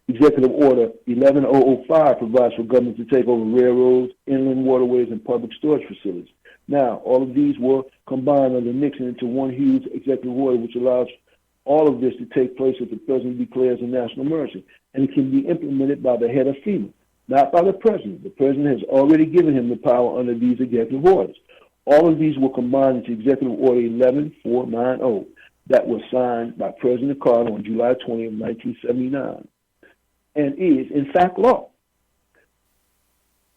D: Executive Order 11005 provides for government to take over railroads, inland waterways, and public storage facilities. Now, all of these were combined under Nixon into one huge executive order, which allows all of this to take place if the President declares a national emergency. And it can be implemented by the head of FEMA, not by the President. The President has already given him the power under these executive orders. All of these were combined into Executive Order 11490 that was signed by President Carter on July 20, 1979, and is, in fact, law.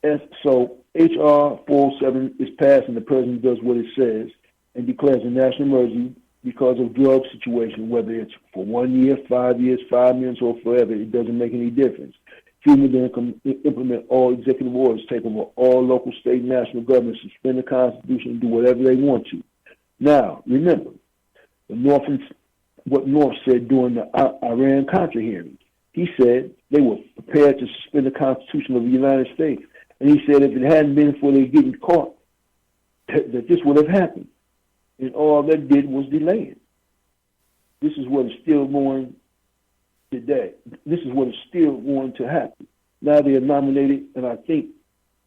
D: And so H.R. 407 is passed and the President does what it says and declares a national emergency because of drug situation, whether it's for 1 year, 5 years, 5 minutes, or forever. It doesn't make any difference. FEMA then implement all executive orders, take over all local, state, and national governments, suspend the Constitution, and do whatever they want to. Now, remember, what North said during the Iran-Contra hearing. He said they were prepared to suspend the Constitution of the United States. And he said if it hadn't been for they getting caught, that this would have happened. And all that did was delay it. This is what is still going today. This is what is still going to happen. Now they have nominated, and I think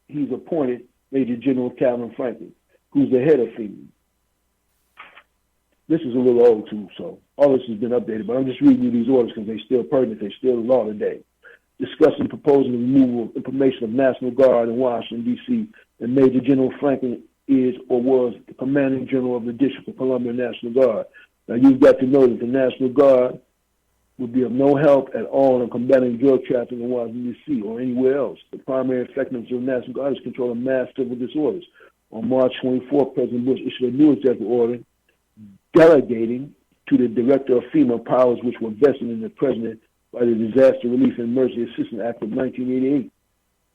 D: he's appointed, Major General Calvin Franklin, who's the head of FEMA. This is a little old, too, so all this has been updated, but I'm just reading you these orders because they're still pertinent. They're still law today. Discussing proposing the removal of information of National Guard in Washington, D.C., and Major General Franklin is or was the commanding general of the District of Columbia National Guard. Now, you've got to know that the National Guard would be of no help at all in combating drug trafficking in Washington, D.C. or anywhere else. The primary effectiveness of the National Guard is controlling mass civil disorders. On March 24th, President Bush issued a new executive order delegating to the director of FEMA powers which were vested in the President by the Disaster Relief and Emergency Assistance Act of 1988.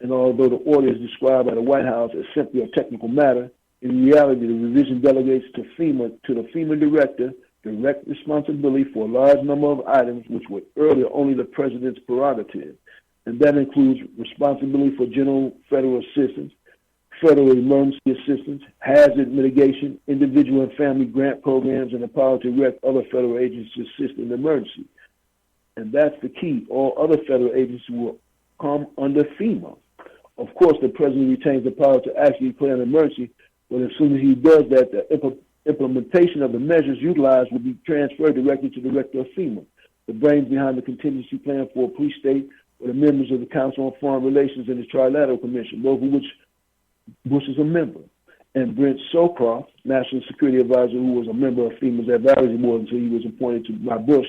D: And although the order is described by the White House as simply a technical matter, In reality, the revision delegates to the FEMA director direct responsibility for a large number of items which were earlier only the president's prerogative, and that includes responsibility for general federal assistance, federal emergency assistance, hazard mitigation, individual and family grant programs, and the power to direct other federal agencies to assist in emergency. And that's the key. All other federal agencies will come under FEMA. Of course, the president retains the power to actually declare an emergency, but as soon as he does that, the implementation of the measures utilized will be transferred directly to the director of FEMA. The brains behind the contingency plan for a police state or the members of the Council on Foreign Relations and the Trilateral Commission, both of which Bush is a member. And Brent Socroft, National Security Advisor, who was a member of FEMA's advisory board until he was appointed by Bush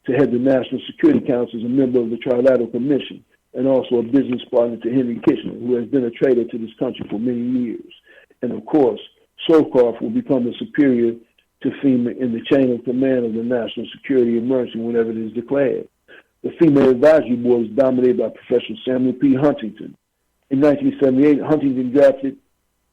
D: to head the National Security Council, as a member of the Trilateral Commission, and also a business partner to Henry Kissinger, who has been a traitor to this country for many years. And of course, Socroft will become the superior to FEMA in the chain of command of the national security emergency whenever it is declared. The FEMA advisory board is dominated by Professor Samuel P. Huntington. In 1978, Huntington drafted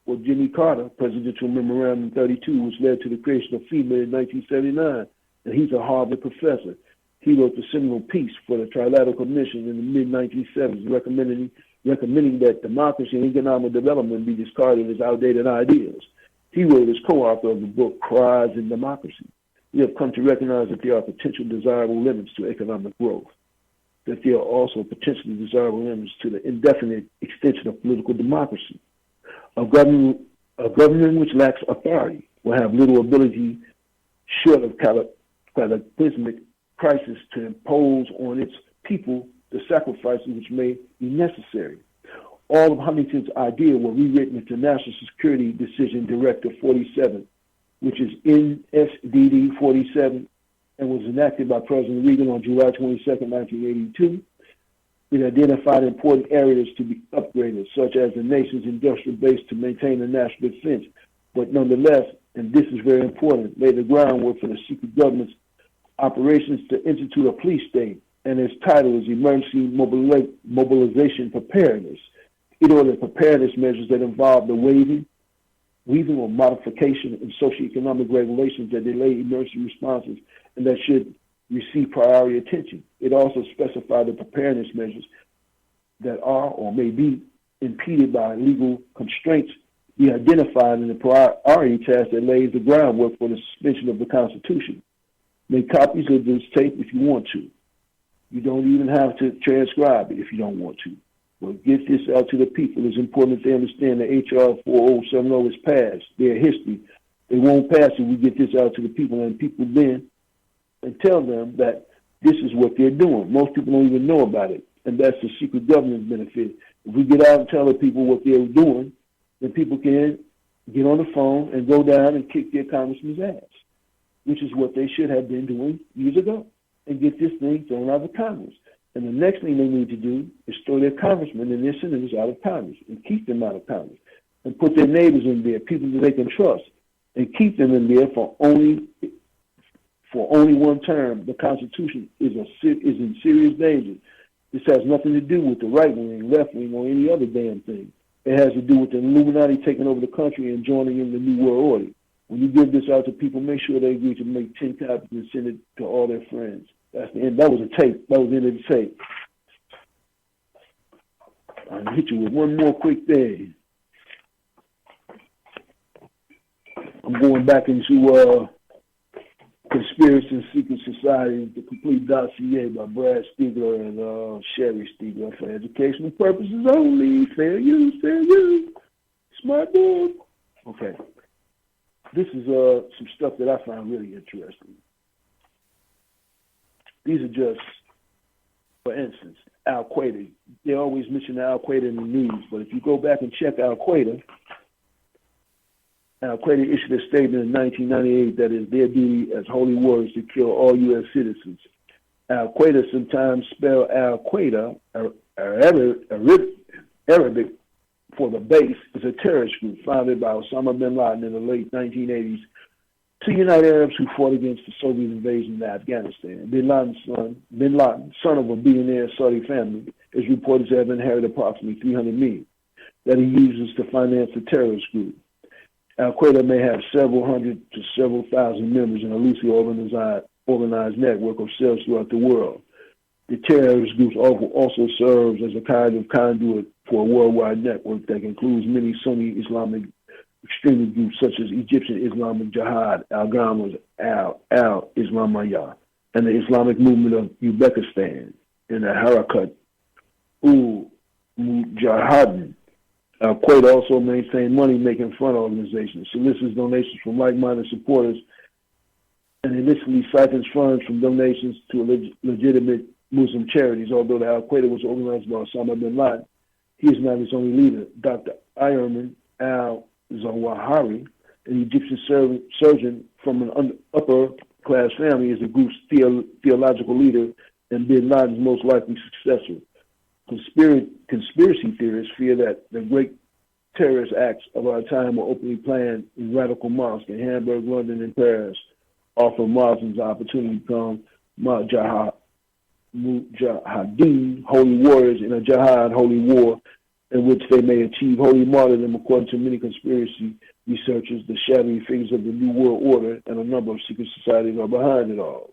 D: for Jimmy Carter, Presidential Memorandum 32, which led to the creation of FEMA in 1979, and he's a Harvard professor. He wrote the seminal piece for the Trilateral Commission in the mid-1970s, recommending that democracy and economic development be discarded as outdated ideas. He wrote as co-author of the book Cries in Democracy. We have come to recognize that there are potential desirable limits to economic growth, that there are also potentially desirable limits to the indefinite extension of political democracy. A government which lacks authority will have little ability, short of cataclysmic crisis, to impose on its people the sacrifices which may be necessary. All of Huntington's ideas were rewritten into National Security Decision Directive 47, which is NSDD 47, and was enacted by President Reagan on July 22, 1982. It identified important areas to be upgraded, such as the nation's industrial base to maintain a national defense, but nonetheless, and this is very important, laid the groundwork for the secret government's operations to institute a police state, and its title is Emergency Mobilization Preparedness. It ordered preparedness measures that involve the weaving or modification in socioeconomic regulations that delay emergency responses and that should receive priority attention. It also specified the preparedness measures that are or may be impeded by legal constraints be identified in the priority task that lays the groundwork for the suspension of the Constitution. Make copies of this tape if you want to. You don't even have to transcribe it if you don't want to. But get this out to the people. It's important that they understand that HR 4070 is past. Their history. They won't pass it. We get this out to the people, and people then and tell them that this is what they're doing. Most people don't even know about it, and that's the secret government benefit. If we get out and tell the people what they're doing, then people can get on the phone and go down and kick their congressman's ass, which is what they should have been doing years ago, and get this thing thrown out of Congress. And the next thing they need to do is throw their congressmen and their senators out of Congress and keep them out of Congress and put their neighbors in there, people that they can trust, and keep them in there for only one term. The Constitution is in serious danger. This has nothing to do with the right wing, left wing, or any other damn thing. It has to do with the Illuminati taking over the country and joining in the New World Order. When you give this out to people, make sure they agree to make 10 copies and send it to all their friends. That's the end. That was a tape. That was the end of the tape. I'll hit you with one more quick thing. I'm going back into Conspiracy and Secret Society, the complete dossier by Brad Stiegler and Sherry Stiegler for educational purposes only. Fair use, fair use. Smart boy. Okay. This is some stuff that I found really interesting. These are just, for instance, Al-Qaeda. They always mention Al-Qaeda in the news, but if you go back and check Al-Qaeda issued a statement in 1998 that it's their duty as holy warriors to kill all U.S. citizens. Al-Qaeda, sometimes spelled Al-Qaeda, Arabic for the base, is a terrorist group founded by Osama bin Laden in the late 1980s to unite Arabs who fought against the Soviet invasion of Afghanistan. Bin Laden, son of a billionaire Saudi family, is reported to have inherited approximately $300 million that he uses to finance the terrorist group. Al-Qaeda may have several hundred to several thousand members in a loosely organized network of cells throughout the world. The terrorist group also serves as a kind of conduit for a worldwide network that includes many Sunni Islamic extremist groups such as Egyptian Islamic Jihad, Al-Ghamaz, Al-Islamiyah, and the Islamic movement of Uzbekistan, and the Harakat Mujahideen. Al-Qaeda also maintains money-making front organizations, solicits donations from like-minded supporters, and initially siphons funds from donations to legitimate Muslim charities. Although the Al-Qaeda was organized by Osama bin Laden, he is not its only leader. Dr. Ayman al-Zawahiri, an Egyptian surgeon from an upper-class family, is the group's theological leader and bin Laden's most likely successor. Conspiracy theorists fear that the great terrorist acts of our time were openly planned in radical mosques in Hamburg, London, and Paris, offer Muslims the opportunity to become Mujahideen, holy warriors in a jihad, holy war, in which they may achieve holy martyrdom. According to many conspiracy researchers, the shadowy figures of the New World Order and a number of secret societies are behind it all,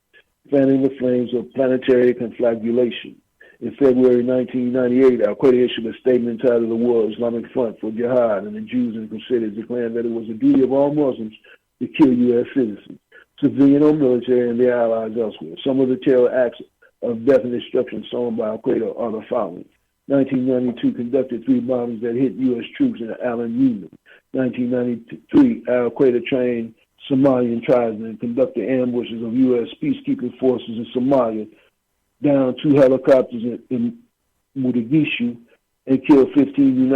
D: fanning the flames of planetary conflagration. In February 1998, Al-Qaeda issued a statement entitled the World Islamic Front for Jihad, and the Jews and Crusaders declared that it was the duty of all Muslims to kill U.S. citizens, civilian or military, and their allies elsewhere. Some of the terror acts of death and destruction shown by Al-Qaeda are the following. 1992 conducted 3 bombings that hit U.S. troops in Allen, Yemen. 1993, Al-Qaeda trained Somalian tribesmen and conducted ambushes of U.S. peacekeeping forces in Somalia, down 2 helicopters in Mogadishu, and killed 15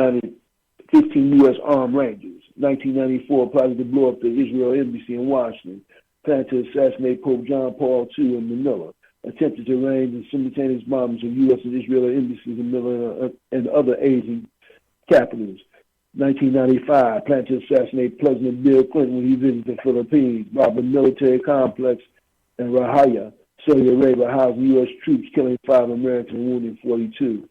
D: U.S. armed rangers. 1994, plotted to blow up the Israel embassy in Washington, planned to assassinate Pope John Paul II in Manila, attempted to arrange the simultaneous bombings of U.S. and Israeli embassies in Manila and other Asian capitals. 1995, planned to assassinate President Bill Clinton when he visited the Philippines, robbed a military complex in Rahaya, Saudi Arabia, housing U.S. troops, killing 5 Americans and wounding 42.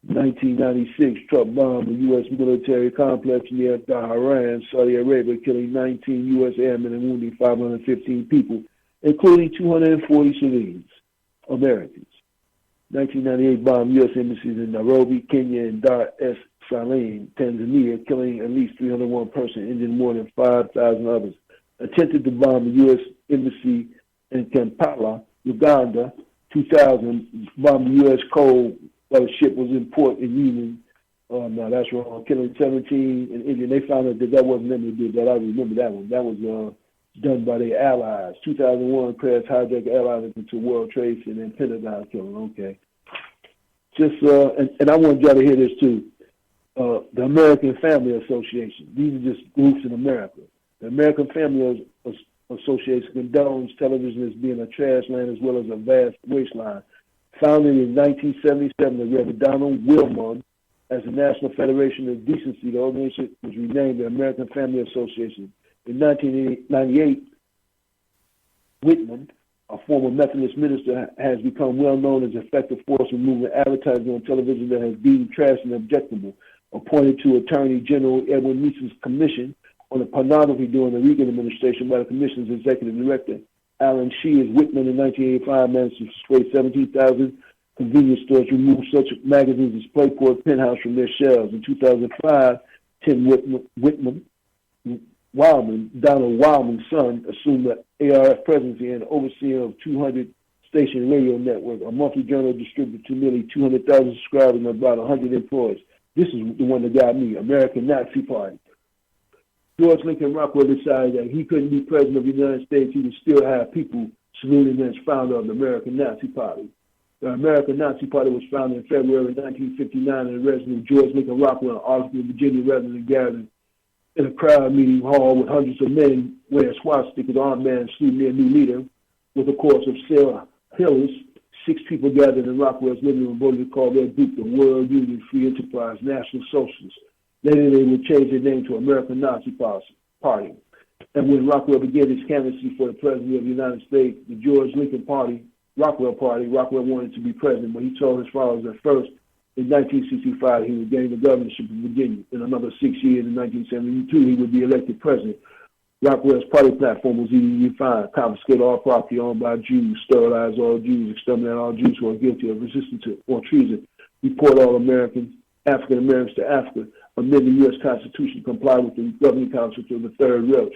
D: 1996, Trump bombed a U.S. military complex near Dhahran, Saudi Arabia, killing 19 U.S. airmen and wounding 515 people, including 240 civilians, Americans. 1998, bombed U.S. embassies in Nairobi, Kenya, and Dar es Salaam, Tanzania, killing at least 301 persons, injuring more than 5,000 others. Attempted to bomb the U.S. embassy in Kampala, Uganda, 2000, bombed the U.S. coal while the ship was in port in Yemen. Oh, no, that's wrong. Killing 17 in India. They found out that wasn't them who did that. I remember that one. That was done by their allies. 2001, crash hijacked allies into World Trade Center and Pentagon killing. Okay. Just, and I want y'all to hear this too. The American Family Association. These are just groups in America. The American Family Association condones television as being a trash land as well as a vast wasteland. Founded in 1977, the Reverend Donald Wilmot as the National Federation of Decency, the organization was renamed the American Family Association. In 1998, Whitman, a former Methodist minister, has become well known as an effective force in moving advertising on television that has deemed trash and objectionable. Appointed to Attorney General Edwin Meesen's commission on the pornography during the Reagan administration by the commission's executive director, Alan Shears, Whitman in 1985 managed to persuade 17,000 convenience stores to remove such magazines as Playboy, Penthouse from their shelves. In 2005, Tim Wildman, Donald Wildman's son, assumed the ARF presidency and overseeing of 200-station radio network, a monthly journal distributed to nearly 200,000 subscribers and about 100 employees. This is the one that got me, American Nazi Party. George Lincoln Rockwell decided that he couldn't be president of the United States. He would still have people saluting him as founder of the American Nazi Party. The American Nazi Party was founded in February 1959 in the residence of George Lincoln Rockwell in Arlington, Virginia, rather than gathering in a crowd meeting hall with hundreds of men wearing swastikas, armed men saluting their new leader. With a chorus of Sarah Hillis, 6 people gathered in Rockwell's living room voted to call their group the World Union Free Enterprise National Socialists. Later, they would change their name to American Nazi Party. And when Rockwell began his candidacy for the President of the United States, the George Lincoln Party, Rockwell wanted to be president, but he told his followers that first In 1965, he would gain the governorship of Virginia. In another 6 years, in 1972, he would be elected president. Rockwell's party platform was either defined, confiscate all property owned by Jews, sterilize all Jews, exterminate all Jews who are guilty of resistance or treason, deport all African Americans to Africa, amend the U.S. Constitution, comply with the governing council of the Third Reich.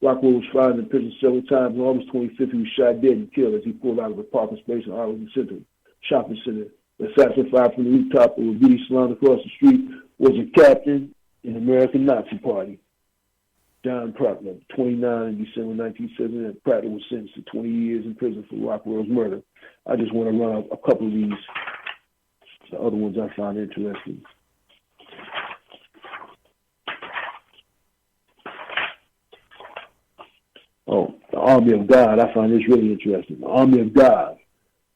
D: Rockwell was found in prison several times. On August 25th, he was shot dead and killed as he pulled out of a parking space in Arlington Center shopping center. The assassin fired from the rooftop of a beauty salon across the street was a captain in the American Nazi Party. John Prattler, 29 in December 1979. Prattler was sentenced to 20 years in prison for Rockwell's murder. I just want to run out a couple of these, the other ones I find interesting. Oh, the Army of God. I find this really interesting. The Army of God.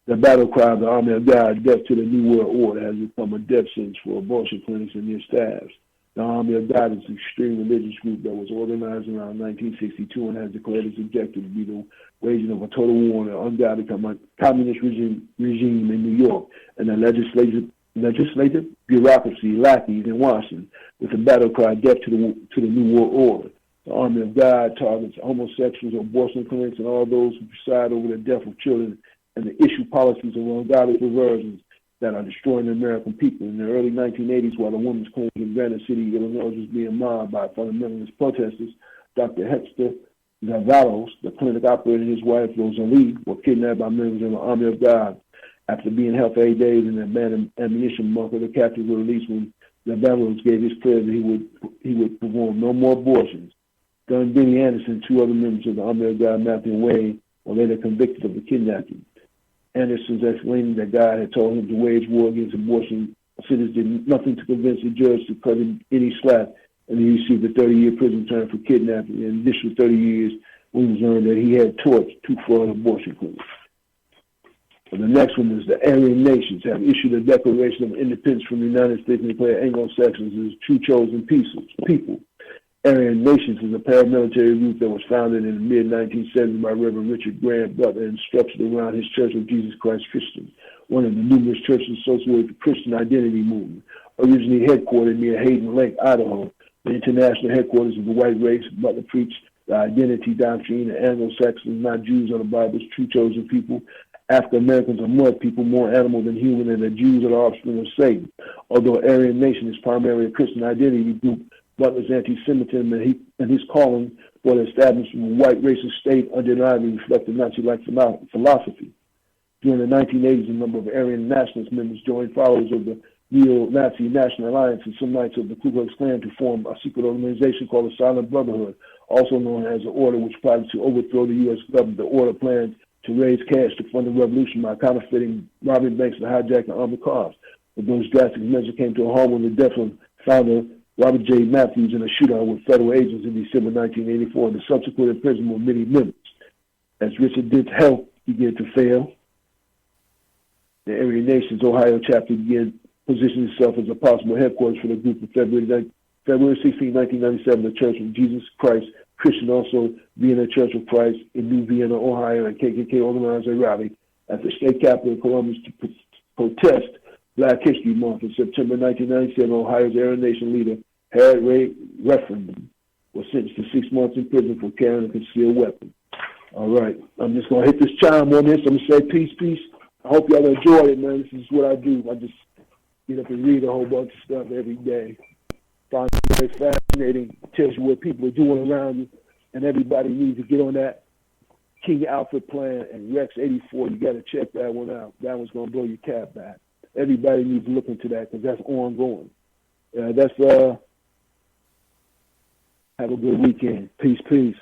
D: The battle cry of the Army of God, death to the New World Order, has become a death sentence for abortion clinics and their staffs. The Army of God is an extreme religious group that was organized around 1962 and has declared its objective to be the waging of a total war on an ungodly communist regime in New York and the legislative bureaucracy lackeys in Washington with the battle cry, death to the New World Order. The Army of God targets homosexuals, abortion clinics, and all those who preside over the death of children and the issue policies of ungodly perversions that are destroying the American people. In the early 1980s, while the women's clinic in Granite City, Illinois, was being mobbed by fundamentalist protesters, Dr. Hector Zavalos, the clinic operator, and his wife, Rosalie, were kidnapped by members of the Army of God. After being held for 8 days in the abandoned ammunition bunker, the captives were released when Zavalos gave his prayer that he would perform no more abortions. Gunn Benny Anderson, two other members of the Army of God, Matthew and Wayne, were later convicted of the kidnapping. Anderson's explaining that God had told him to wage war against abortion. Sitters did nothing to convince the judge to cut him any slack, and he received a 30-year prison term for kidnapping, and an additional 30 years when it was learned that he had torched 2 fraud abortion clinics. And the next one is the Aryan nations have issued a declaration of independence from the United States and declare Anglo-Saxons as true chosen people. Aryan Nations is a paramilitary group that was founded in the mid-1970s by Reverend Richard Grant Butler and structured around his Church of Jesus Christ Christians, one of the numerous churches associated with the Christian identity movement. Originally headquartered near Hayden Lake, Idaho, the international headquarters of the white race, Butler preached the identity doctrine that Anglo-Saxons, not Jews, are the Bible's true chosen people. African Americans are mud people, more animal than human, and the Jews are the offspring of Satan. Although Aryan Nation is primarily a Christian identity group, Butler's anti-Semitism and his calling for the establishment of a white racist state undeniably reflected Nazi-like philosophy. During the 1980s, a number of Aryan nationalist members joined followers of the Neo-Nazi National Alliance and some Knights of the Ku Klux Klan to form a secret organization called the Silent Brotherhood, also known as the Order, which plotted to overthrow the U.S. government. The Order planned to raise cash to fund the revolution by counterfeiting, robbing banks, and hijacking armored cars. But those drastic measures came to a halt when the death of founder Robert J. Matthews in a shootout with federal agents in December 1984, and the subsequent imprisonment of many members. As Richard Dent's health began to fail, the Aryan Nations Ohio chapter began positioning itself as a possible headquarters for the group. In February 16, 1997, the Church of Jesus Christ Christian, also Vienna Church of Christ in New Vienna, Ohio, and KKK organized a rally at the state capitol of Columbus to protest Black History Month. In September 1997, Ohio's Aryan Nation leader, Harriet Ray Referendum, was sentenced to 6 months in prison for carrying a concealed weapon. All right, I'm just going to hit this chime on this. I'm going to say peace, peace. I hope y'all enjoy it, man. This is what I do. I just get up and read a whole bunch of stuff every day. Find it very fascinating. It tells you what people are doing around you, and everybody needs to get on that King Alfred plan and Rex 84. You got to check that one out. That one's going to blow your cap back. Everybody needs to look into that because that's ongoing. Have a good weekend. Peace, peace.